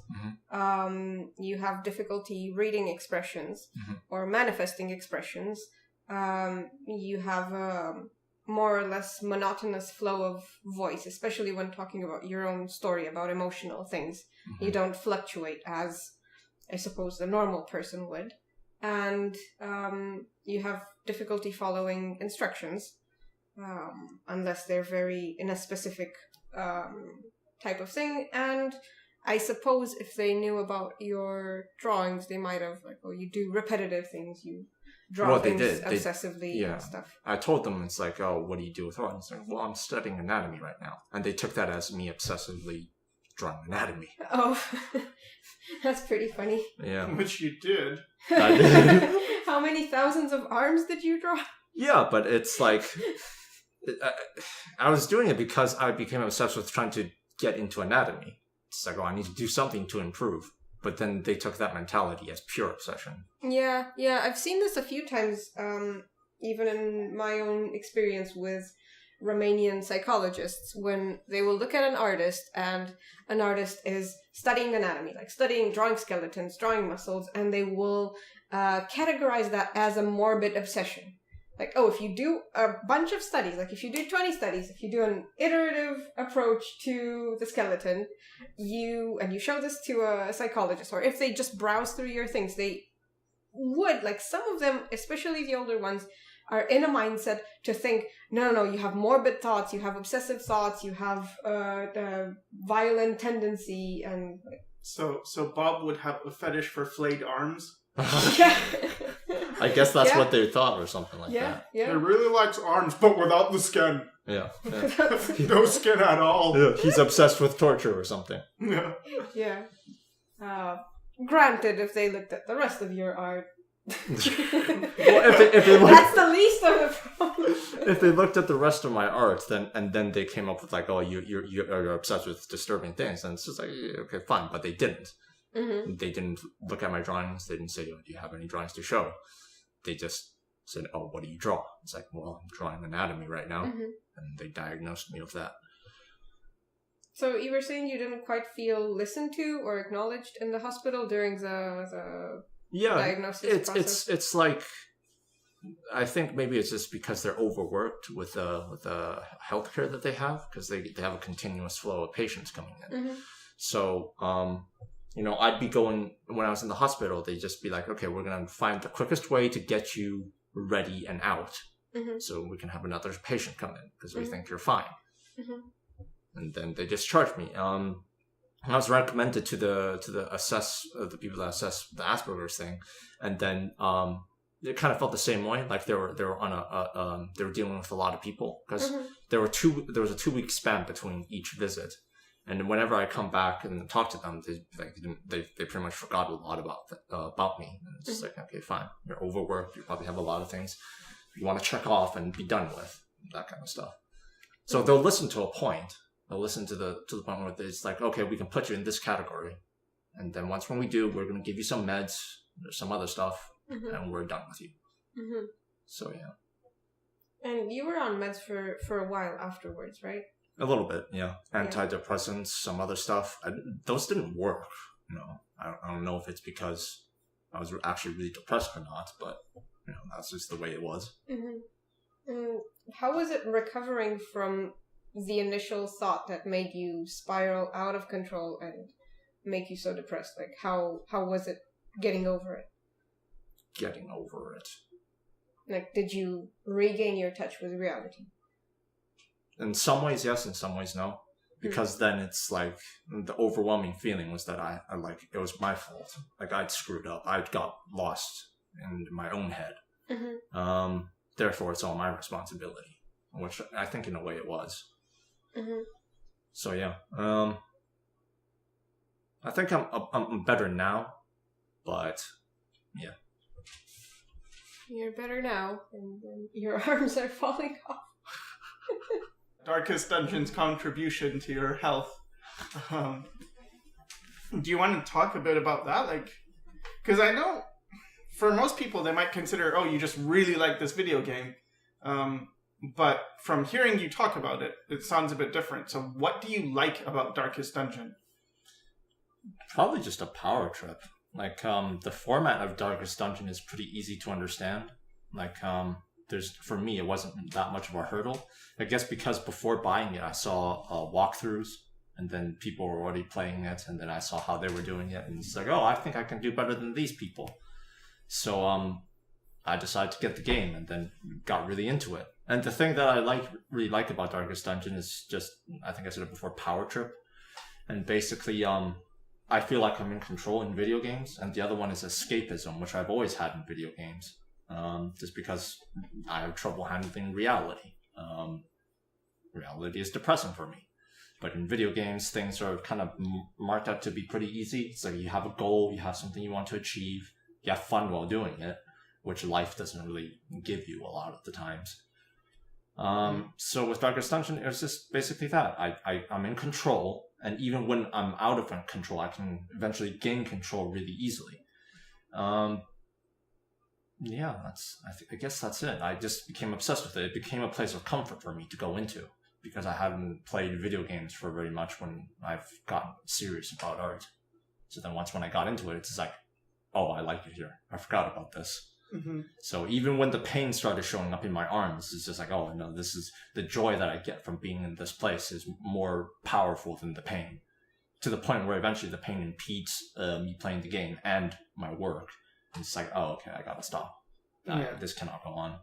You have difficulty reading expressions or manifesting expressions. You have a more or less monotonous flow of voice, especially when talking about your own story, about emotional things. You don't fluctuate as, I suppose, the normal person would. And you have difficulty following instructions. Unless they're very in a specific type of thing. And I suppose if they knew about your drawings, they might have, like, oh, you do repetitive things, you draw things obsessively and stuff. I told them, it's like, oh, what do you do with art? And it's like, well, I'm studying anatomy right now. And they took that as me obsessively drawing anatomy. Oh, that's pretty funny. Yeah. Which you did. I did. How many thousands of arms did you draw? Yeah, but it's like... I was doing it because I became obsessed with trying to get into anatomy. It's like, oh, I need to do something to improve. But then they took that mentality as pure obsession. Yeah, I've seen this a few times, even in my own experience with Romanian psychologists, when they will look at an artist, and an artist is studying anatomy, like drawing skeletons, drawing muscles, and they will categorize that as a morbid obsession. Like, oh, if you do a bunch of studies, like if you do 20 studies, if you do an iterative approach to the skeleton, you show this to a psychologist, or if they just browse through your things, they would, like some of them, especially the older ones, are in a mindset to think, no, you have morbid thoughts, you have obsessive thoughts, you have violent tendency, and... So Bob would have a fetish for flayed arms? Yeah. I guess that's what they thought, or something like that. Yeah. He really likes arms, but without the skin. Yeah. No skin at all. Yeah, he's obsessed with torture or something. Yeah. Granted, if they looked at the rest of your art, well, if they looked, that's the least of the problem. If they looked at the rest of my art, then they came up with like, oh, you're obsessed with disturbing things, and it's just like, okay, fine, but they didn't. They didn't look at my drawings. They didn't say, oh, do you have any drawings to show? They just said, oh, what do you draw? It's like, well, I'm drawing anatomy right now. And they diagnosed me with that. So you were saying you didn't quite feel listened to or acknowledged in the hospital during the diagnosis process? It's like, I think maybe it's just because they're overworked with the healthcare that they have, because they have a continuous flow of patients coming in. So, I'd be going, when I was in the hospital, they'd just be like, okay, we're going to find the quickest way to get you ready and out. So we can have another patient come in because we think you're fine. And then they discharged me. I was recommended to the people that assess the Asperger's thing. And then, it kind of felt the same way. Like they were on they were dealing with a lot of people because there was a 2-week span between each visit. And whenever I come back and talk to them, they pretty much forgot a lot about me. And it's just like, okay, fine, you're overworked. You probably have a lot of things you want to check off and be done with, that kind of stuff. So they'll listen to a point. They'll listen to the point where it's like, okay, we can put you in this category, and then when we do, we're going to give you some meds or some other stuff, and we're done with you. So yeah. And you were on meds for a while afterwards, right? A little bit, yeah. Antidepressants, some other stuff. Those didn't work. I don't know if it's because I was actually really depressed or not, but that's just the way it was. How was it recovering from the initial thought that made you spiral out of control and make you so depressed? Like, how was it getting over it? Getting over it. Like, did you regain your touch with reality? In some ways, yes. In some ways, no. Because then it's like the overwhelming feeling was that I like it was my fault. Like I'd screwed up. I'd got lost in my own head. Therefore, it's all my responsibility, which I think in a way it was. So yeah, I think I'm better now, but yeah. You're better now, and your arms are falling off. Darkest Dungeon's contribution to your health. Do you want to talk a bit about that? Like, because I know for most people they might consider, oh, you just really like this video game. But from hearing you talk about it, it sounds a bit different. So what do you like about Darkest Dungeon? Probably just a power trip. Like, the format of Darkest Dungeon is pretty easy to understand. Like, for me, it wasn't that much of a hurdle. I guess because before buying it, I saw walkthroughs, and then people were already playing it, and then I saw how they were doing it, and it's like, oh, I think I can do better than these people. So, I decided to get the game, and then got really into it. And the thing that I really like about Darkest Dungeon is just, I think I said it before, power trip. And basically, I feel like I'm in control in video games, and the other one is escapism, which I've always had in video games, just because I have trouble handling reality. Reality is depressing for me. But in video games, things are kind of marked out to be pretty easy. It's like you have a goal, you have something you want to achieve, you have fun while doing it, which life doesn't really give you a lot of the times. So with Darkest Dungeon, it was just basically that. I'm in control, and even when I'm out of control, I can eventually gain control really easily. Yeah, I guess that's it. I just became obsessed with it. It became a place of comfort for me to go into, because I hadn't played video games for very much when I've gotten serious about art. So then when I got into it, it's like, oh, I like it here. I forgot about this. Mm-hmm. So even when the pain started showing up in my arms, it's just like, oh no, this is the joy that I get from being in this place is more powerful than the pain, to the point where eventually the pain impedes me playing the game and my work. And it's like, oh, okay, I gotta stop. This cannot go on.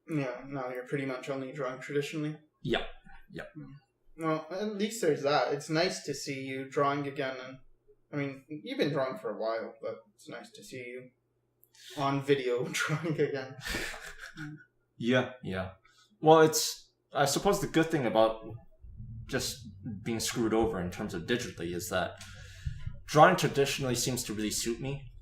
Yeah, now you're pretty much only drawing traditionally. Yep. Well, at least there's that. It's nice to see you drawing again, and I mean, you've been drawing for a while, but it's nice to see you on video drawing again. Yeah. Well, I suppose the good thing about just being screwed over in terms of digitally is that drawing traditionally seems to really suit me.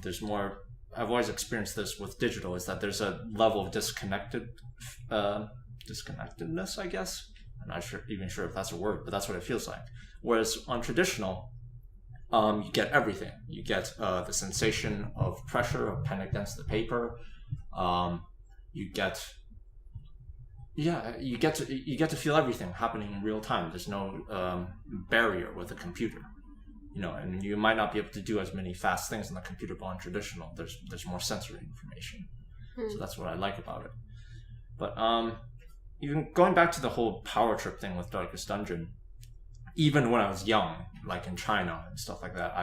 There's more, I've always experienced this with digital, is that there's a level of disconnectedness, I guess. I'm not even sure if that's a word, but that's what it feels like. Whereas on traditional, you get everything. You get the sensation of pressure of pen against the paper. You get to feel everything happening in real time. There's no barrier with a computer, and you might not be able to do as many fast things on the computer, but on traditional, there's more sensory information. So that's what I like about it. But even going back to the whole power trip thing with Darkest Dungeon, even when I was young, like in China and stuff like that,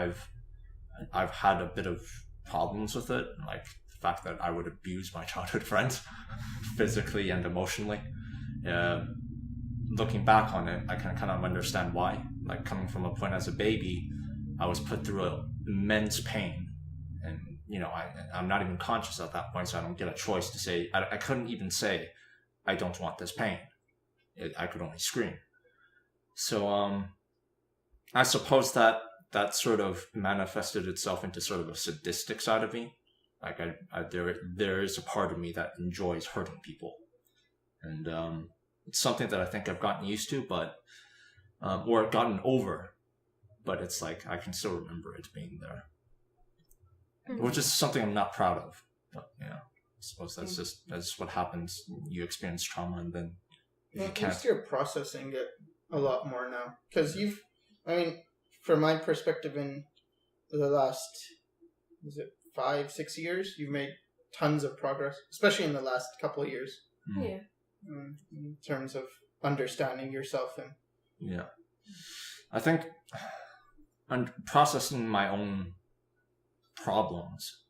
I've had a bit of problems with it, like the fact that I would abuse my childhood friends physically and emotionally. Looking back on it, I can kind of understand why. Like, coming from a point as a baby, I was put through immense pain, and I'm not even conscious at that point, so I don't get a choice to say. I couldn't even say I don't want this pain. I could only scream. So I suppose that sort of manifested itself into sort of a sadistic side of me. Like, there is a part of me that enjoys hurting people, and it's something that I think I've gotten used to, but or gotten over. But it's like I can still remember it being there, which is something I'm not proud of. But I suppose that's what happens. You experience trauma, and then you can't. At least you're processing it a lot more now, because from my perspective, in the last 5-6 years, you've made tons of progress, especially in the last couple of years. Yeah. In terms of understanding yourself and I think processing my own problems,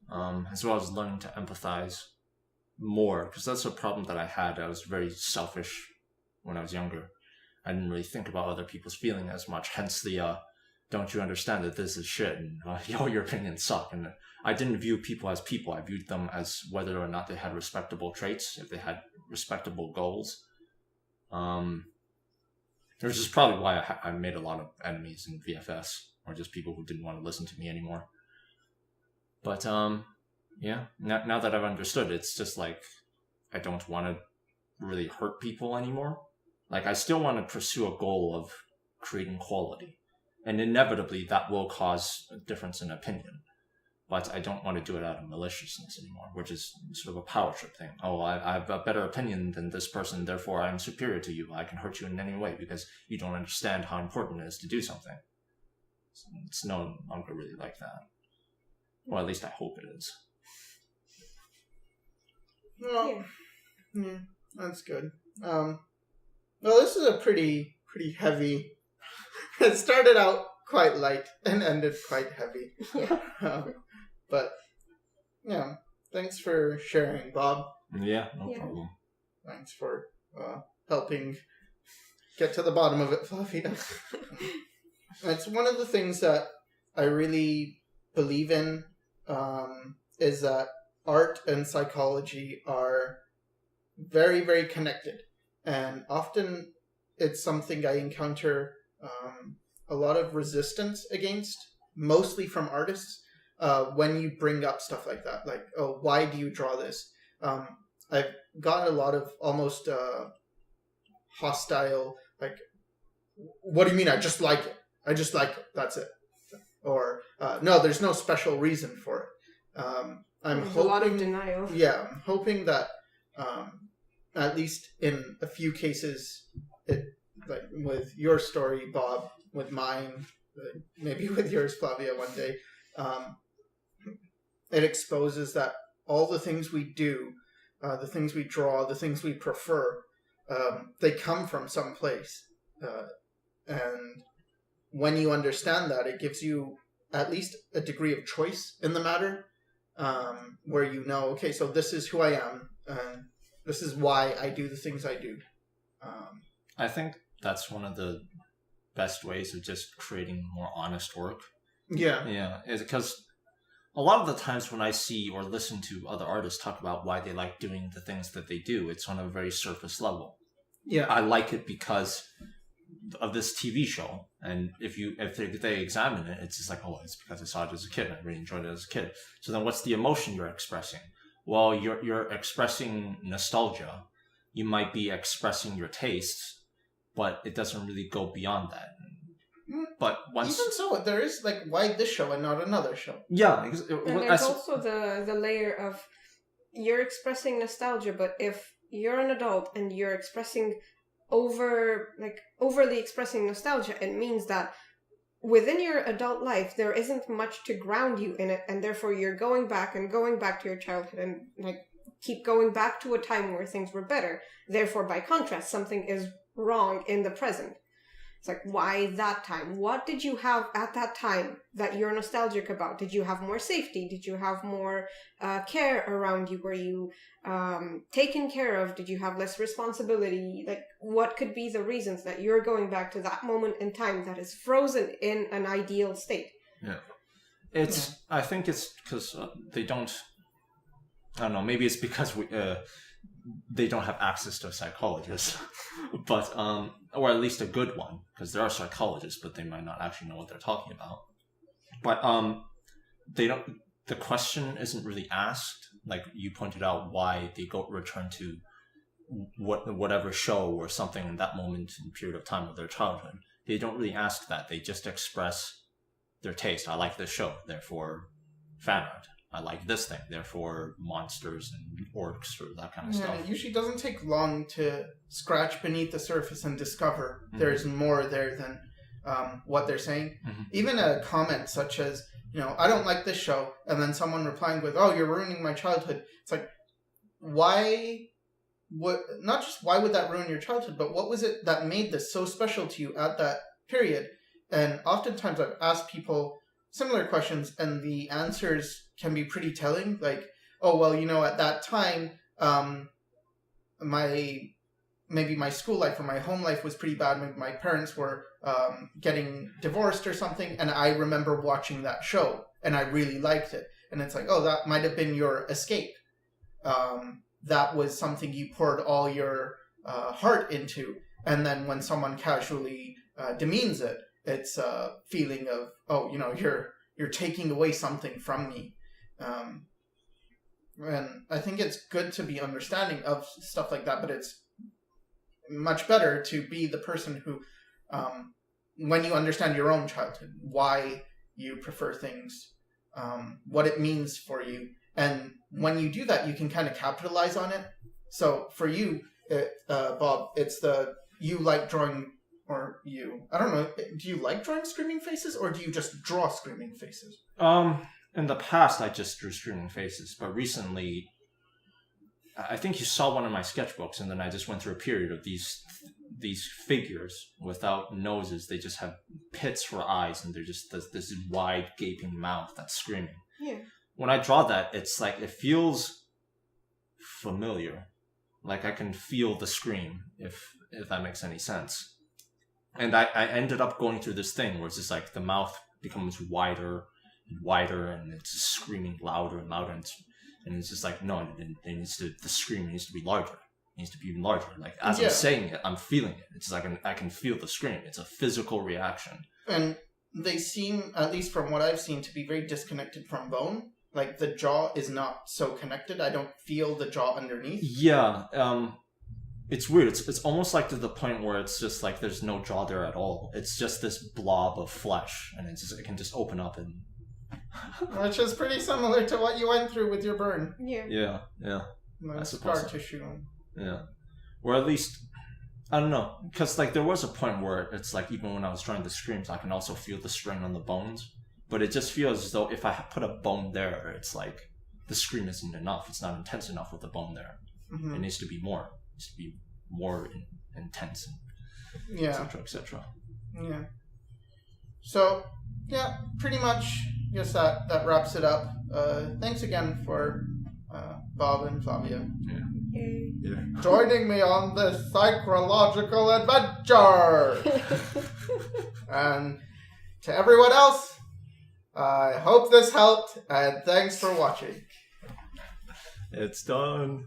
as well as learning to empathize more, because that's a problem that I had. I was very selfish when I was younger. I didn't really think about other people's feeling as much, hence the don't you understand that this is shit, and your opinions suck. And I didn't view people as people. I viewed them as whether or not they had respectable traits, if they had respectable goals. Which is probably why I made a lot of enemies in VFS, or just people who didn't want to listen to me anymore. But Yeah. Now that I've understood, it's just like I don't want to really hurt people anymore. Like I still want to pursue a goal of creating quality, and inevitably that will cause a difference in opinion. But I don't want to do it out of maliciousness anymore, which is sort of a power trip thing. Oh, I have a better opinion than this person, therefore I'm superior to you. I can hurt you in any way because you don't understand how important it is to do something. It's no longer really like that. Well, at least I hope it is. Well, yeah, that's good. Well, this is a pretty heavy. It started out quite light and ended quite heavy. Yeah. But yeah, thanks for sharing, Bob. Yeah, no problem. Thanks for helping get to the bottom of it, Flavia. It's one of the things that I really believe in, is that art and psychology are very, very connected. And often it's something I encounter a lot of resistance against, mostly from artists, when you bring up stuff like that. Like, oh, why do you draw this? I've gotten a lot of almost hostile, like, what do you mean I just like it? I just like it. That's it. Or, no, there's no special reason for it. I'm hoping, a lot of denial. Yeah, I'm hoping that at least in a few cases, it, like with your story, Bob, with mine, maybe with yours, Flavia, one day, it exposes that all the things we do, the things we draw, the things we prefer, they come from some place. And when you understand that, it gives you at least a degree of choice in the matter, where you know, okay, so this is who I am, and this is why I do the things I do. I think that's one of the best ways of just creating more honest work. Yeah. Yeah, is because a lot of the times when I see or listen to other artists talk about why they like doing the things that they do, it's on a very surface level. Yeah. I like it because of this TV show, and if they examine it, it's just like, oh, it's because I saw it as a kid and I really enjoyed it as a kid. So then what's the emotion you're expressing? Well, you're expressing nostalgia. You might be expressing your tastes, but it doesn't really go beyond that. But once, even so, there is like, why this show and not another show? Yeah, and there's also the layer of you're expressing nostalgia, but if you're an adult and you're expressing overly expressing nostalgia, it means that within your adult life there isn't much to ground you in it, and therefore you're going back to your childhood and like keep going back to a time where things were better. Therefore, by contrast, something is wrong in the present. It's like, why that time? What did you have at that time that you're nostalgic about? Did you have more safety? Did you have more care around you? Were you taken care of? Did you have less responsibility? Like, what could be the reasons that you're going back to that moment in time that is frozen in an ideal state? Yeah. I think it's because they don't, I don't know, maybe it's because they don't have access to a psychologist, but or at least a good one, because there are psychologists, but they might not actually know what they're talking about. But they don't. The question isn't really asked, like you pointed out, why they return to whatever show or something in that moment and period of time of their childhood. They don't really ask that. They just express their taste. I like this show, therefore fan art. I like this thing, therefore monsters and orcs or that kind of stuff. It usually doesn't take long to scratch beneath the surface and discover there's more there than what they're saying. Mm-hmm. Even a comment such as, I don't like this show, and then someone replying with, oh, you're ruining my childhood. It's like, why would that ruin your childhood, but what was it that made this so special to you at that period? And oftentimes I've asked people similar questions, and the answers can be pretty telling. Like, oh, well, at that time, maybe my school life or my home life was pretty bad. Maybe my parents were getting divorced or something, and I remember watching that show, and I really liked it. And it's like, oh, that might have been your escape. That was something you poured all your heart into. And then when someone casually demeans it, it's a feeling of, oh, you're taking away something from me. And I think it's good to be understanding of stuff like that, but it's much better to be the person who, when you understand your own childhood, why you prefer things, what it means for you. And when you do that, you can kind of capitalize on it. So for you, Bob, it's you like drawing, or I don't know, do you like drawing screaming faces, or do you just draw screaming faces? In the past, I just drew screaming faces, but recently, I think you saw one of my sketchbooks, and then I just went through a period of these figures without noses. They just have pits for eyes, and they're just this wide gaping mouth that's screaming. Yeah. When I draw that, it's like it feels familiar, like I can feel the scream, if that makes any sense. And I ended up going through this thing where it's just like the mouth becomes wider and wider, and it's just screaming louder and louder, and it's just like, no, the scream needs to be larger. It needs to be even larger. Like as I'm saying it, I'm feeling it. It's like I can feel the scream. It's a physical reaction. And they seem, at least from what I've seen, to be very disconnected from bone. Like the jaw is not so connected. I don't feel the jaw underneath. Yeah, it's weird. It's almost like to the point where it's just like there's no jaw there at all. It's just this blob of flesh, and it can just open up and. Which is pretty similar to what you went through with your burn. Yeah. Yeah. I suppose scar tissue. Yeah. Or at least, I don't know, because like there was a point where it's like even when I was drawing the screams, I can also feel the strain on the bones. But it just feels as though if I put a bone there, it's like the scream isn't enough. It's not intense enough with the bone there. Mm-hmm. It needs to be more. It needs to be more intense. And et cetera, et cetera. Yeah. So, yeah, pretty much, guess that wraps it up. Thanks again for Bob and Flavia. Yeah. Joining me on this psychological adventure. And to everyone else, I hope this helped, and thanks for watching. It's done.